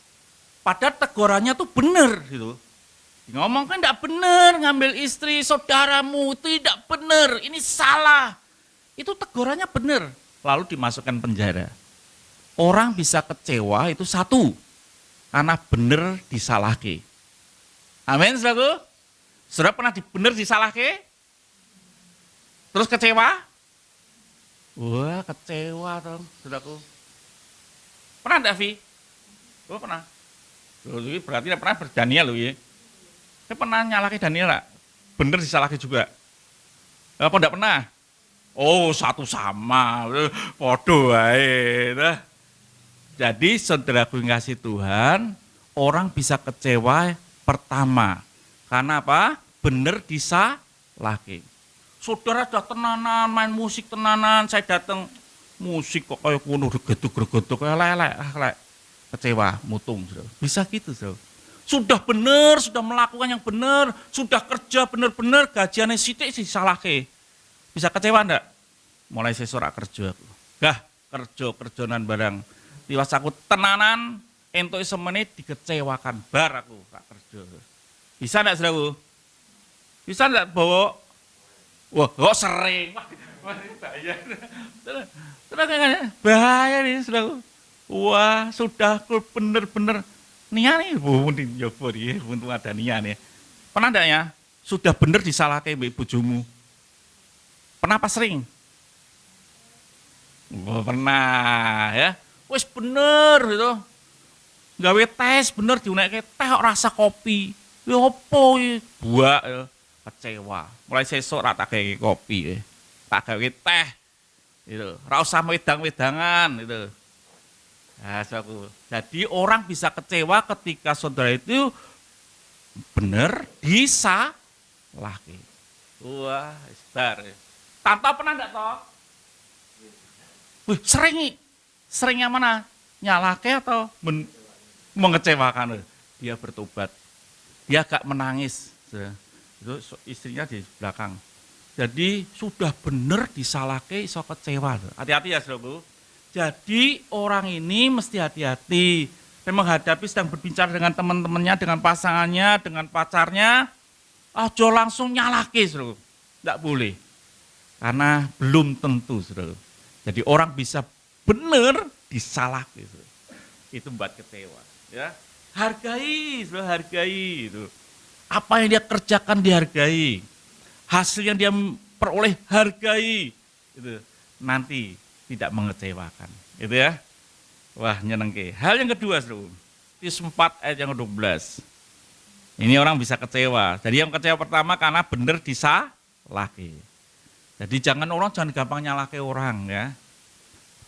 [SPEAKER 4] Padahal tegurannya tuh benar gitu. Ngomong kan tidak benar ngambil istri saudaramu, tidak benar, ini salah. Itu tegurannya benar, lalu dimasukkan penjara. Orang bisa kecewa itu satu, karena benar disalahke. Amin, saudaraku. Saudara pernah benar disalahke? Terus kecewa? Wah, kecewa dong, saudaraku. Pernah enggak, Vi? Oh, pernah. Loh, berarti tidak pernah Daniel loh ya. Saya pernah nyalahke Daniel enggak? Bener disalahke juga. Apa enggak pernah? Oh, satu sama. Podo wae. Jadi saudaraku yang kasih Tuhan, orang bisa kecewa pertama. Karena apa? Bener disalahke. Saudara sudah tenanan, main musik tenanan, saya datang musik kok kayak kuno geduk-geduk, elek. Kecewa, mutung. Bisa gitu, saudara. Sudah benar, sudah melakukan yang benar, sudah kerja benar-benar, gajiannya sithik disalahke. Bisa kecewa enggak? Mulai sesuk ora kerja aku. Gah, kerja-kerjonan barang. Tiwas aku tenanan, entuk semene dikecewakan bar aku ora kerja. Bisa enggak, saudaraku? Bisa enggak bawa? Wah, kok sering. Wah, bahaya. Bahaya nih, saudaraku. Wah, sudah benar-benar Nia nih, mungkin nyoba nih, untuk ada Nia nih. Pernah enggak ya? Sudah benar disalahke mbek bojomu? Pernah apa sering? Oh, pernah ya. Wis bener gitu. Gawe tes bener diunekke teh kok rasa kopi. Ya opo iki? Buak ya. Kecewa. Mulai sesuk ra tak gawe kopi ya. Tak gawe teh. Gitu. Ra usah wedang-wedangan gitu. Nah, saudaraku. Jadi orang bisa kecewa ketika saudara itu benar disalahke. Wah, isbar. Tanpa pernah enggak toh? Wih, sering yang mana? Nyalahke atau mengecewakan? Dia bertobat. Dia gak menangis. Itu istrinya di belakang. Jadi sudah benar disalahke iso kecewa. Hati-hati ya, saudaraku. Jadi orang ini mesti hati-hati menghadapi sedang berbicara dengan teman-temannya, dengan pasangannya, dengan pacarnya. Aja langsung nyalahke, saudara. Tidak boleh. Karena belum tentu, saudara. Jadi orang bisa benar disalahke, saudara. Itu membuat kecewa. Ya. Hargai, saudara, hargai. Itu. Apa yang dia kerjakan dihargai. Hasil yang dia peroleh hargai. Itu. Nanti tidak mengecewakan, gitu ya. Wah, nyenengke. Hal yang kedua, saudara. Matius 4 ayat yang ke-12. Ini orang bisa kecewa. Jadi yang kecewa pertama karena benar disalahke. Jadi jangan gampang nyalahke orang ya.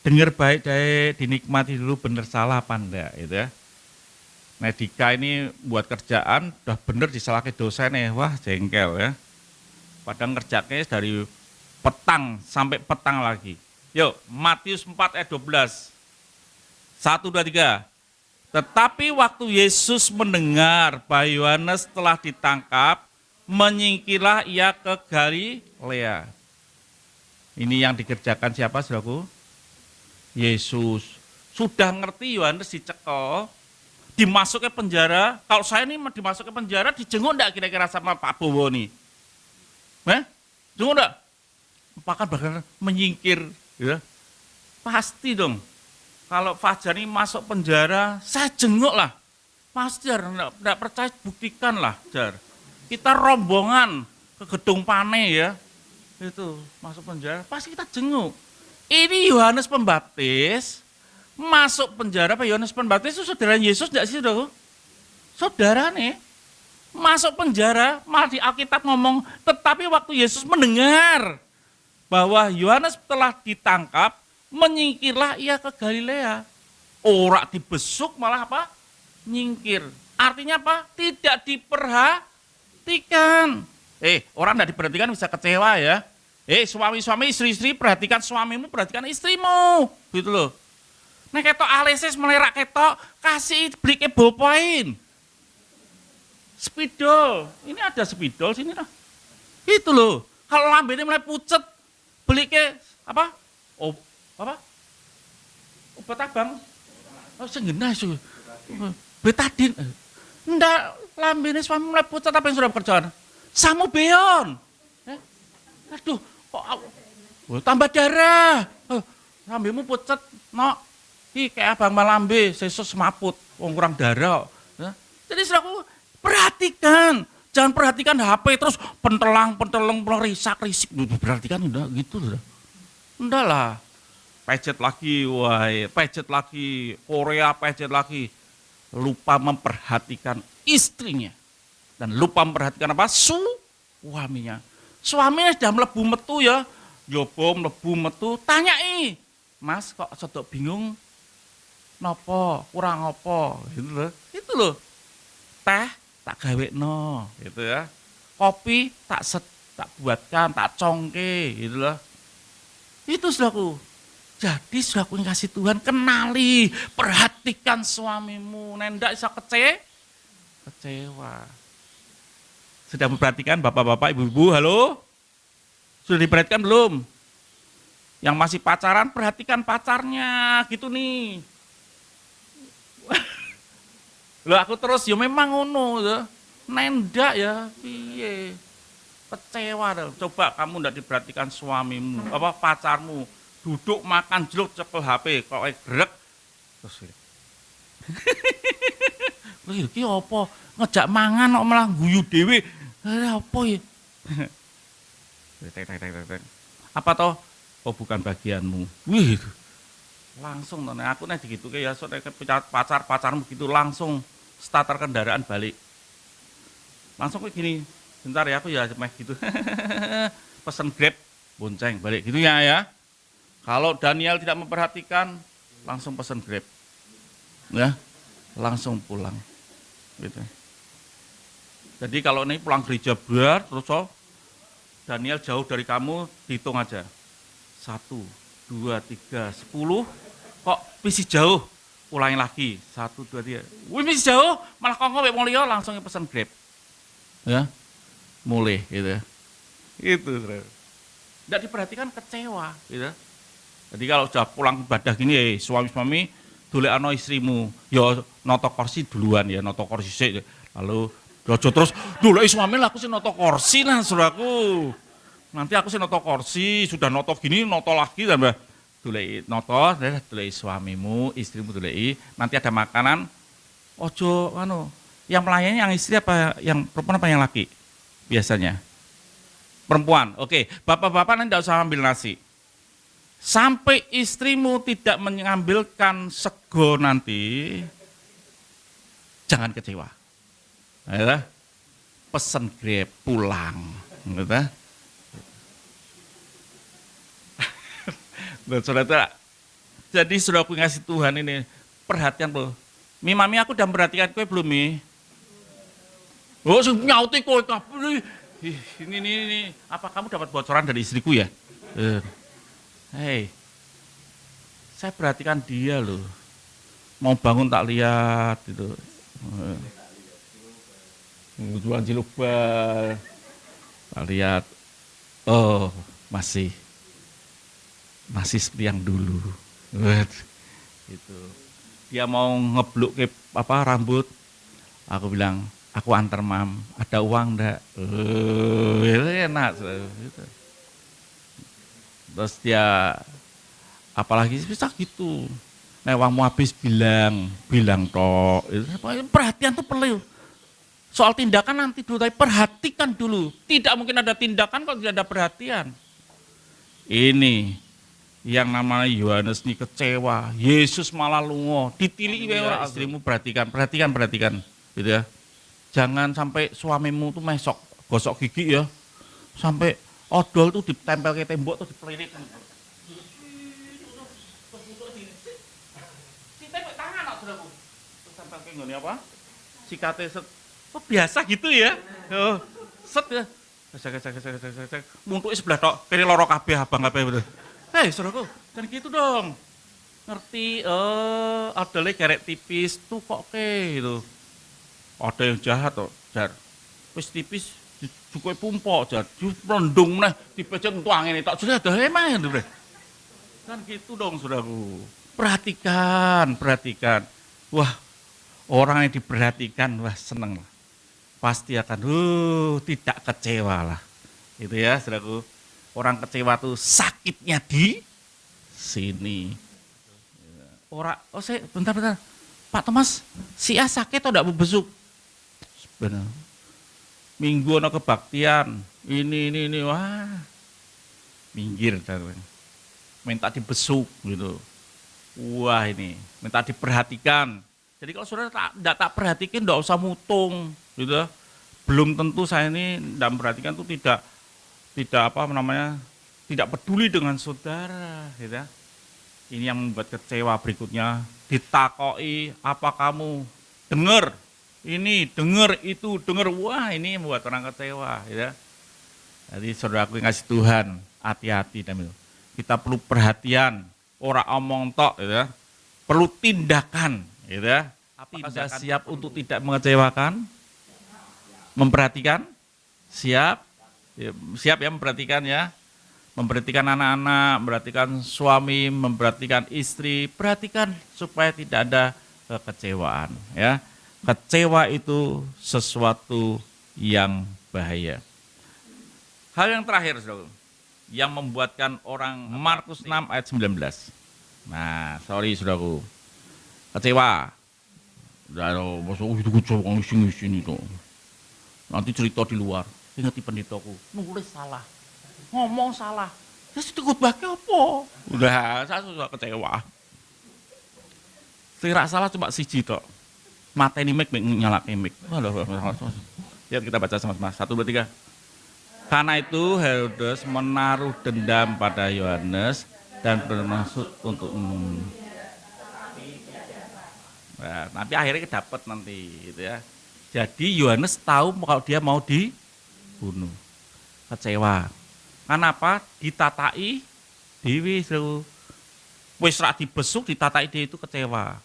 [SPEAKER 4] Dengar baik-baik, dinikmati dulu benar salah apa enggak, gitu ya. Medika ini buat kerjaan udah benar disalahke dosennya, wah jengkel ya. Padahal ngerjaknya dari petang sampai petang lagi. Yuk, Matius 4 ayat 12. 1, 2, 3. Tetapi waktu Yesus mendengar bahwa Yohanes telah ditangkap, menyingkirlah ia ke Galilea. Ini yang dikerjakan siapa, saudaraku? Yesus. Sudah ngerti Yohanes dicekel, dimasuk ke penjara. Kalau saya ini dimasuk ke penjara, dijenguk enggak kira-kira sama Pak Bowo nih? Jenguk enggak? Apakah bakal menyingkir? Ya, pasti dong. Kalau Fajar ini masuk penjara, saya jenguk lah. Mas Jar, enggak percaya buktikan lah, Jar. Kita rombongan ke gedung Pane ya. Itu masuk penjara, pasti kita jenguk. Ini Yohanes Pembaptis masuk penjara. Pak Yohanes Pembaptis itu saudara Yesus enggak sih, saudara? Saudara nih masuk penjara, malah di Alkitab ngomong, tetapi waktu Yesus mendengar bahwa Yohanes telah ditangkap, menyingkirlah ia ke Galilea. Ora dibesuk malah apa? Nyingkir. Artinya apa? Tidak diperhatikan. perhatikan. Orang tidak diperhatikan bisa kecewa ya. Suami-suami, istri-istri, perhatikan suamimu, perhatikan istrimu. Gitu loh. Nek ketok alesis melerak ketok, kasih blike ballpoint. Spidol. Ini ada spidol sini lah. Itu loh. Kalau lambene mulai pucet, blike apa? Obat abang. Senggena isu. Betadin. Ndak, lambene suami mulai pucet apa yang sudah bekerjaan? Samu beon. Aduh, kok tambah darah. Lambemu pucet, no. Kayak abang malambe, sesus semaput, kurang darah. Jadi saudaraku, perhatikan. Jangan perhatikan HP terus pentelang, risak-risik. Perhatikan udah gitu. Enggak lah. Pecet lagi, pecet lagi. Korea pecet lagi. Lupa memperhatikan istrinya. Dan lupa memperhatikan apa? Suaminya. Suaminya sudah melebu metu ya. Yobo melebu metu, tanyai. Mas kok sedok bingung? Nopo, kurang apa? Gitu loh. Teh tak gawekno, gitu ya. Kopi tak buatkan, tak congke, gitu loh. Itu saudaraku. Jadi saudaraku yang kasih Tuhan, kenali, perhatikan suamimu. Nendak bisa kecewa. Sudah memperhatikan bapak-bapak, ibu-ibu, halo? Sudah diperhatikan belum? Yang masih pacaran, perhatikan pacarnya, gitu nih. Loh aku terus, ya memang ngono, ya. Nendak ya, piye. Kecewa dah. Coba kamu ndak diperhatikan suamimu, pacarmu. Duduk makan jeluk cekel HP, kok grek. Terus iki apa? Ngejak mangan kok malah guyu dhewe. Apa ya? Apa toh? Oh bukan bagianmu. Wih. Langsung nih aku nek digituke ya sok pacarmu gitu langsung starter kendaraan balik. Langsung kayak gini. Bentar ya aku ya meh gitu. Pesen Grab bonceng balik gitu ya. Kalau Daniel tidak memperhatikan langsung pesen Grab. Ya. Langsung pulang. Gitu. Jadi kalau ini pulang gereja berat terus Daniel jauh dari kamu, hitung aja. 1, 2, 3, 10. Kok masih jauh? Ulangi lagi. 1, 2, 3. Wih masih jauh, malah kok wek wong liya langsung pesen Grab. Ya. Mulai gitu. Itu. Enggak diperhatikan kecewa, gitu. Jadi kalau sudah pulang ibadah gini, suami-suami dolekno istrimu, ya noto kursi duluan ya, noto kursi sik. Lalu dojo terus doleki suami lah aku sih noto kursi lah saudaraku. Nanti aku sih noto kursi, sudah noto gini, noto lagi tambah doleki noto, doleki suamimu, istrimu doleki. Nanti ada makanan, ojo yang melayani yang istri apa yang perempuan apa yang laki? Biasanya perempuan. Oke, bapak-bapak nanti tidak usah ambil nasi. Sampai istrimu tidak mengambilkan sego nanti, jangan kecewa. Ya, pesen Grab pulang. Gitu. Saudara, jadi sudah aku ngasih Tuhan ini perhatian loh. Mami aku udah memperhatikan kowe belum Mi? Oh, nyauti kowe ini apa kamu dapat bocoran dari istriku ya? Hei, saya perhatikan dia loh. Mau bangun tak lihat gitu. Jualan cilok bar. Tak lihat. Oh, masih seperti yang dulu. Gitu. Dia mau ngebluk ke rambut. Aku bilang, aku antar mam. Ada uang enggak? Enak. Gitu. Terus dia apalagi bisa gitu. Nek uangmu habis bilang tok. Perhatian tuh perlu. Soal tindakan nanti dulu, tapi perhatikan dulu. Tidak mungkin ada tindakan kalau tidak ada perhatian. Ini yang namanya Yohanes ini kecewa. Yesus malah lungo. Ditili ya, istrimu perhatikan. Gitu ya. Jangan sampai suamimu tuh mesok gosok gigi ya. Sampai odol tuh ditempel ke tembok tuh dipelilit. Si tembok tangan kok Saudaraku. Terus tempel ke ngene apa? Sikate biasa gitu ya. set ya. Gesek. Muntuke sebelah tok, kene loro kabeh abang kabeh. Saudaraku, dan gitu dong. Ngerti, adele kerek tipis tuh kok gitu. Ada yang jahat kok, jar. Wis tipis cukup pumpok jar, melendung neh dipecet untuk angin tak sudah ada emang gitu. Kan gitu dong saudaraku. Perhatikan. Wah, orang yang diperhatikan wah seneng lah. Pasti akan tidak kecewa lah. Gitu ya saudaraku. Orang kecewa tuh sakitnya di sini. Bentar. Pak Thomas, si A sakit atau enggak besuk? Benar. Minggu ana kebaktian, ini wah. Minggir minta dibesuk gitu. Wah ini, minta diperhatikan. Jadi kalau saudara tak perhatikan enggak usah mutung gitu. Belum tentu saya ini tidak memperhatikan itu tidak tidak peduli dengan saudara gitu. Ini yang membuat kecewa berikutnya, ditakoi apa kamu dengar ini, dengar itu, dengar, wah ini membuat orang kecewa ya. Jadi saudaraku yang kasih Tuhan, hati-hati dan kita perlu perhatian, orang omong tok ya. Perlu tindakan gitu ya. Apakah sudah siap untuk tidak mengecewakan? Memperhatikan? Siap ya memperhatikan ya. Memperhatikan anak-anak, memperhatikan suami, memperhatikan istri, perhatikan supaya tidak ada kekecewaan ya. Kecewa itu sesuatu yang bahaya. Hal yang terakhir saudara, yang membuatkan orang Markus 6 ayat 19. Nah, sorry saudaraku. Kecewa. Nanti cerita di luar. Ingat pendetaku, nulis salah. Ngomong salah, ya sedikit bakal apa? Udah, saya sudah kecewa. Tidak salah cuma siji tok. Mata ini mic nyala mic. Ya kita baca sama-sama. 1, 2, 3. Karena itu Herodes menaruh dendam pada Yohanes dan bermaksud untuk nah, nanti akhirnya dapat nanti gitu ya. Jadi Yohanes tahu kalau dia mau dibunuh. Kecewa. Kenapa? Ditatai dewi wis ra dibesuk ditatai dewi itu kecewa.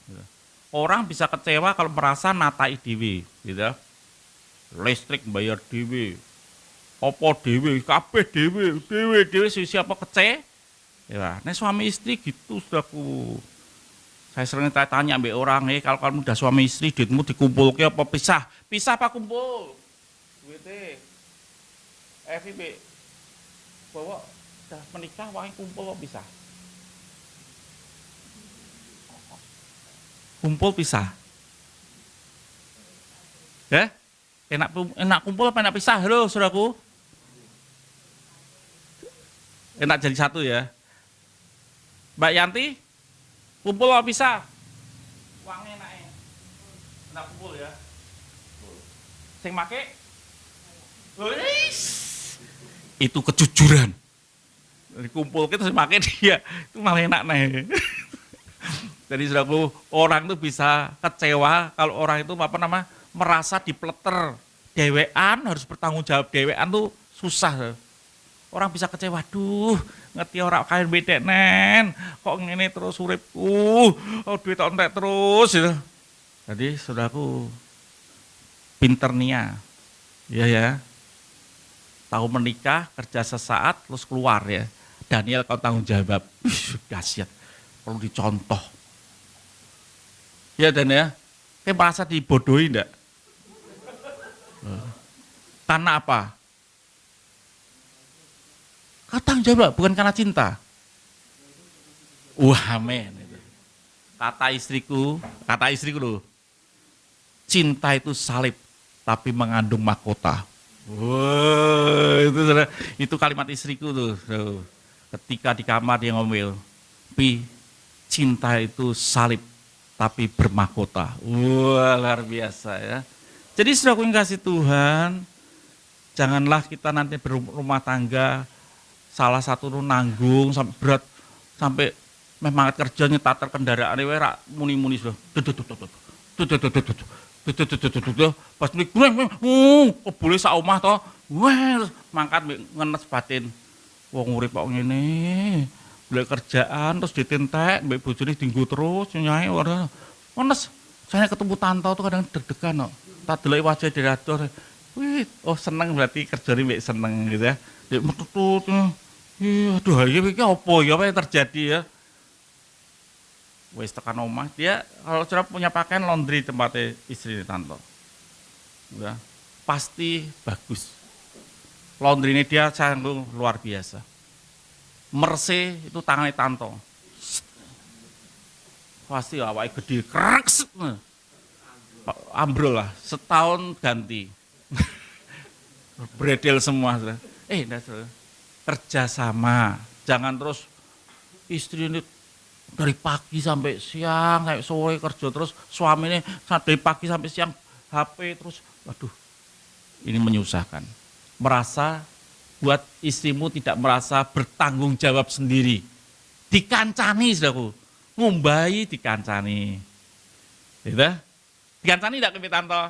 [SPEAKER 4] Orang bisa kecewa kalau merasa natai dewi, gitu. Listrik bayar dewi, apa dewi, kabeh dewi siapa kecewa? Ya, nah suami istri gitu saudaraku. Saya sering tanya mbak orang, kalau kamu udah suami istri, duitmu dikumpul ke apa pisah? Pisah apa kumpul? Duitnya, FIB. Bahwa sudah menikah wangi kumpul kok bisa. Kumpul pisah. Ya? Enak kumpul apa enak pisah? Halo saudaraku. Enak jadi satu ya. Mbak Yanti, kumpul apa pisah? Wangi enaknya. Enak kumpul ya. Sing make? Itu kejujuran. Dikumpul kita semakin dia itu malah enak nih. Jadi saudaraku, orang itu bisa kecewa kalau orang itu merasa dipleter. Dewean harus bertanggung jawab, dewean tuh susah. Orang bisa kecewa, ngerti orang kain bedek nen, kok ngene terus uripku, duit entek terus gitu. Jadi saudaraku pinter nia. Ya. Tahu menikah, kerja sesaat, terus keluar ya. Daniel kau tanggung jawab. Dahsyat, perlu dicontoh. Ya dan ya, kayak merasa dibodohi enggak? Karena apa? Kau tanggung jawab, bukan karena cinta. Wah, amin. Kata istriku loh, cinta itu salib, tapi mengandung mahkota. Wow, itu kalimat istriku tuh. Ketika di kamar dia ngomel, cinta itu salib tapi bermahkota. Wah, luar biasa ya. Jadi saudaraku yang kasih Tuhan, janganlah kita nanti berumah tangga salah satu nanggung sampai berat sampai memang kerjanya tak terkendaraan muni-muni sudah. Pas mriki kebule sak omah to. Wah, mangkat ngenes batin. Wong urip kok ngene. Golek kerjaan terus ditentek mbek bojone dienggo terus nyai ora. Ngenes. Saya ketemu Tanto tuh kadang deg-degan kok. Tak deloki wajah direktur. Wih, oh seneng berarti kerjane mbek seneng gitu ya. Dek metutut. Aduh, iki apa ya apa yang terjadi ya? Wis tekan omah, dia kalau sudah punya pakaian laundry tempatnya istri Tanto. Ya, pasti bagus. Laundry ini dia sanggup luar biasa. Merse itu tangannya Tanto. Pasti awake gede kreks. Ambrol lah, setahun ganti. Bredel semua. Kerja sama, jangan terus istri ini dari pagi sampai siang, kayak sore kerja terus suaminya dari pagi sampai siang HP terus, waduh, ini menyusahkan. Merasa buat istrimu tidak merasa bertanggung jawab sendiri, dikancani saudaraku, ngumbai dikancani, gitu? Dikancani tidak ke Tanto?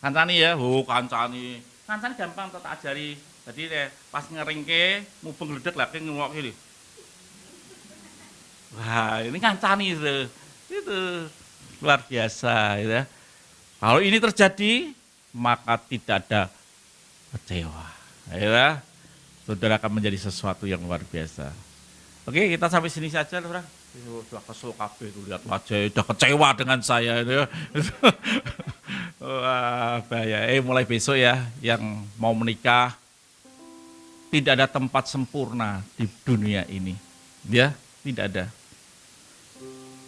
[SPEAKER 4] Kancani ya, kancani gampang tak ajari. Jadi pas ngeringke, mubeng gledek lagi ngewok gini. Wah, ini kancani itu luar biasa, gitu ya. Kalau ini terjadi, maka tidak ada kecewa, ya. Saudara akan menjadi sesuatu yang luar biasa. Oke, kita sampai sini saja, saudara. Sudah kesel kabeh itu lihat wajah, udah kecewa dengan saya, itu ya. Wah, bahaya. Mulai besok ya, yang mau menikah, tidak ada tempat sempurna di dunia ini, ya, tidak ada.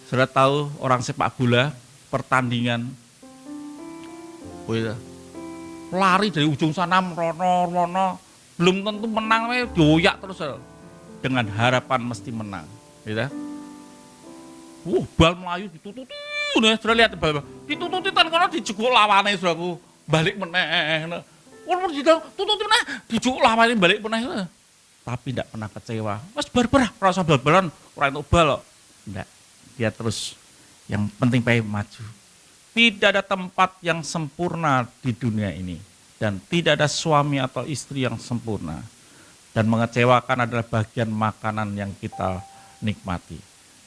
[SPEAKER 4] Sudah tahu orang sepak bola pertandingan, lari dari ujung sana rono, belum tentu menang, doyak terus dengan harapan mesti menang, gitu. Bal melayu ditututi, sudah lihat bal, ditututi karena dijeguk lawannya saudaraku, balik meneh. Orang tututi meneh, dijeguk lawannya balik meneh. Tapi tidak pernah kecewa. Mas bar-bar, rasa bal-balan, orang itu bal, enggak. Dia terus yang penting pengen maju. Tidak ada tempat yang sempurna di dunia ini dan tidak ada suami atau istri yang sempurna. Dan mengecewakan adalah bagian makanan yang kita nikmati.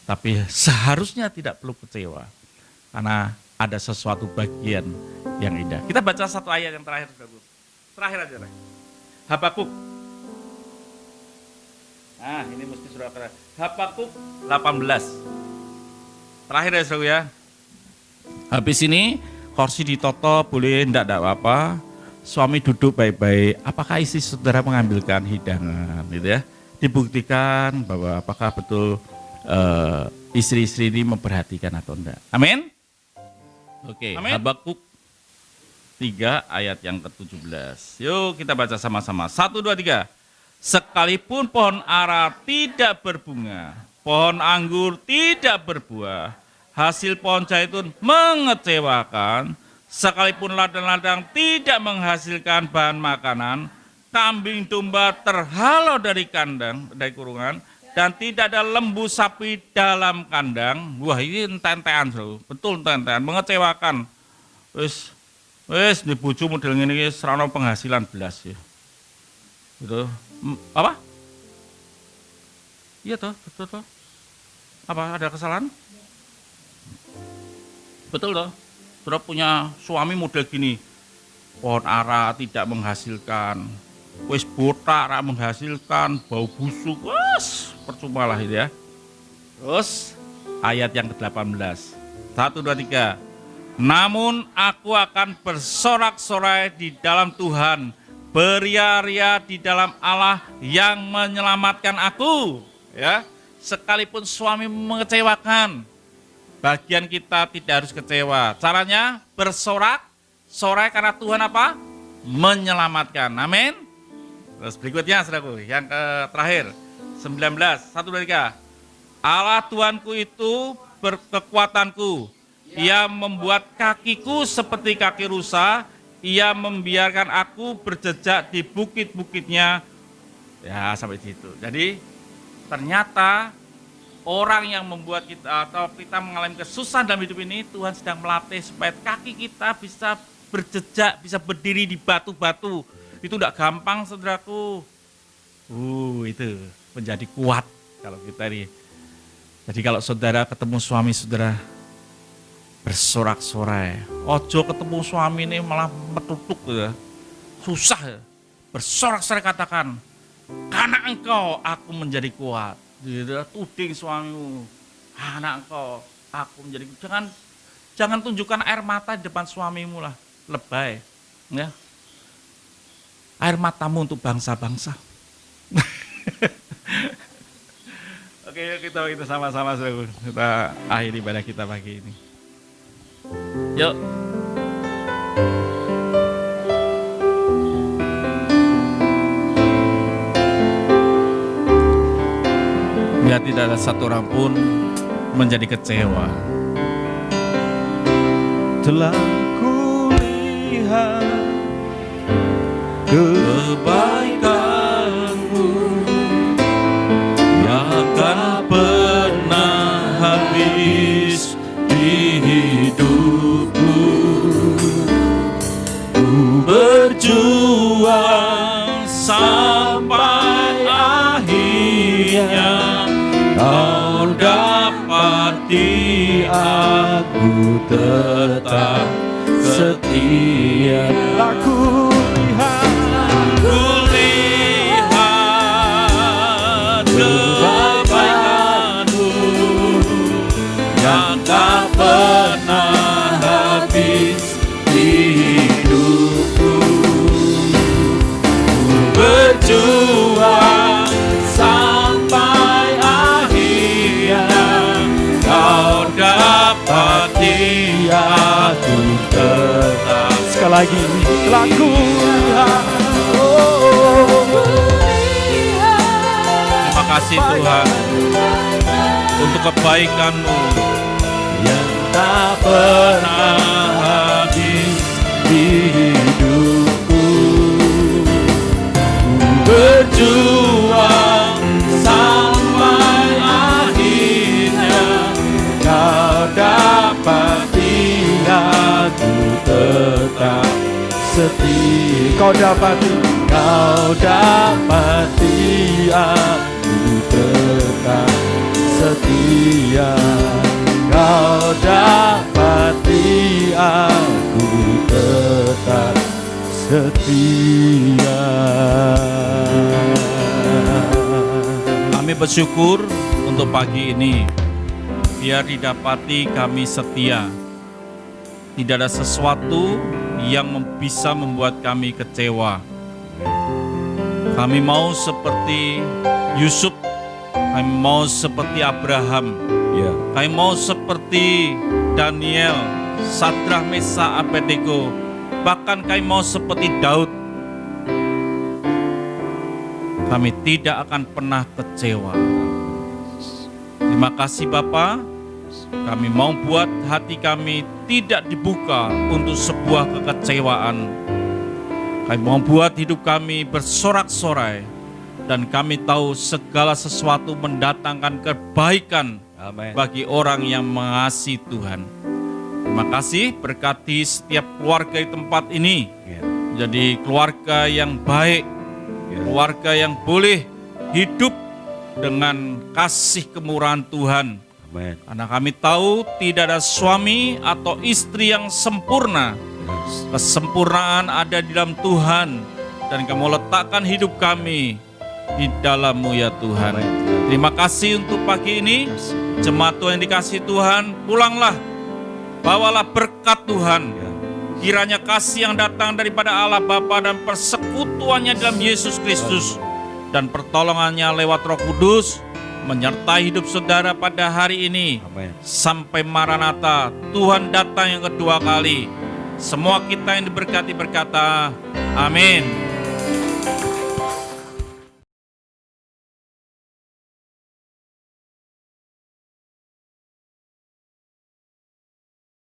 [SPEAKER 4] Tapi seharusnya tidak perlu kecewa karena ada sesuatu bagian yang indah. Kita baca satu ayat yang terakhir, terakhir aja. Habakuk. Nah, ini mesti surat terakhir. Habakuk 18. Terakhir ya saudara ya. Habis ini kursi ditoto boleh enggak apa-apa. Suami duduk baik-baik. Apakah istri saudara mengambilkan hidangan gitu ya. Dibuktikan bahwa apakah betul istri-istri ini memperhatikan atau enggak. Amin. Oke, Habakuk 3 ayat yang ke-17. Yuk kita baca sama-sama. 1, 2, 3. Sekalipun pohon ara tidak berbunga, pohon anggur tidak berbuah, hasil pohon zaitun mengecewakan, sekalipun ladang-ladang tidak menghasilkan bahan makanan, kambing domba terhalau dari kandang, dari kurungan, dan tidak ada lembu sapi dalam kandang. Wah, ini ententean, betul ententean, mengecewakan. Wis di bojo model ngene iki serana penghasilan belas ya. Gitu. Apa? Iya toh, betul toh. Apa ada kesalahan? Betul toh. Sudah punya suami model gini. Pohon ara tidak menghasilkan. Wis botak ra menghasilkan, bau busuk. Wes, percuma lah itu ya. Terus ayat yang ke-18. 1, 2, 3. Namun aku akan bersorak-sorai di dalam Tuhan, beria-ria di dalam Allah yang menyelamatkan aku. Ya, sekalipun suami mengecewakan, bagian kita tidak harus kecewa. Caranya bersorak-sorai karena Tuhan apa? Menyelamatkan. Amin. Terus berikutnya saudaraku, yang terakhir 19, 1, 2, 3. Allah Tuhanku itu berkekuatanku. Ia membuat kakiku seperti kaki rusa. Ia membiarkan aku berjejak di bukit-bukitnya. Ya sampai situ. Jadi ternyata orang yang membuat kita atau kita mengalami kesusahan dalam hidup ini, Tuhan sedang melatih supaya kaki kita bisa berjejak, bisa berdiri di batu-batu. Itu tidak gampang, saudaraku. Itu menjadi kuat kalau kita ini. Jadi kalau saudara ketemu suami saudara bersorak-sorai, ojo ketemu suami ini malah metutuk ya. Susah ya. Bersorak-sorai katakan, karena engkau aku menjadi kuat. Tuding suamimu, anak engkau aku menjadi kuat. Jangan tunjukkan air mata di depan suamimu lah, lebay. Ya. Air matamu untuk bangsa-bangsa. Oke, kita sama-sama kita akhiri ibadah kita pagi ini. Yuk. Biar tidak ada satu orang pun menjadi kecewa.
[SPEAKER 1] Telah kulihat kebaikanmu yang tak pernah habis di hidupku. Ku berjuang sampai akhirnya kau dapati aku tetap setia. Aku lihat kebaikanmu yang tak pernah habis di hidupku. Berjuang sampai akhirnya kau dapati aku tetap. Sekali lagi, telah kulihat. Terima kasih Tuhan untuk kebaikan-Mu yang tak pernah habis di hidupku. Berjuang sampai akhirnya kau dapati aku tetap setia. Kau dapati aku tetap setia. Kau dapati aku tetap setia. Kami bersyukur untuk pagi ini, biar didapati kami setia. Tidak ada sesuatu yang bisa membuat kami kecewa. Kami mau seperti Yusuf, kami mau seperti Abraham, kami mau seperti Daniel, Sadrah, Mesa, Abednego, bahkan kami mau seperti Daud. Kami tidak akan pernah kecewa. Terima kasih Bapa. Kami mau buat hati kami tidak dibuka untuk sebuah kekecewaan. Kami mau buat hidup kami bersorak-sorai. Dan kami tahu segala sesuatu mendatangkan kebaikan. Amen. Bagi orang yang mengasihi Tuhan. Terima kasih, berkati setiap keluarga di tempat ini. Jadi keluarga yang baik. Keluarga yang boleh hidup dengan kasih kemurahan Tuhan. Amen. Karena kami tahu tidak ada suami atau istri yang sempurna. Kesempurnaan ada di dalam Tuhan. Dan kamu letakkan hidup kami di dalam-Mu ya Tuhan. Amen. Terima kasih untuk pagi ini. Jemaat Tuhan yang dikasihi Tuhan, pulanglah. Bawalah berkat Tuhan. Kiranya kasih yang datang daripada Allah Bapa dan persekutuannya dalam Yesus Kristus dan pertolongannya lewat Roh Kudus menyertai hidup saudara pada hari ini. Amen. Sampai Maranatha, Tuhan datang yang kedua kali. Semua kita yang diberkati berkata, amin.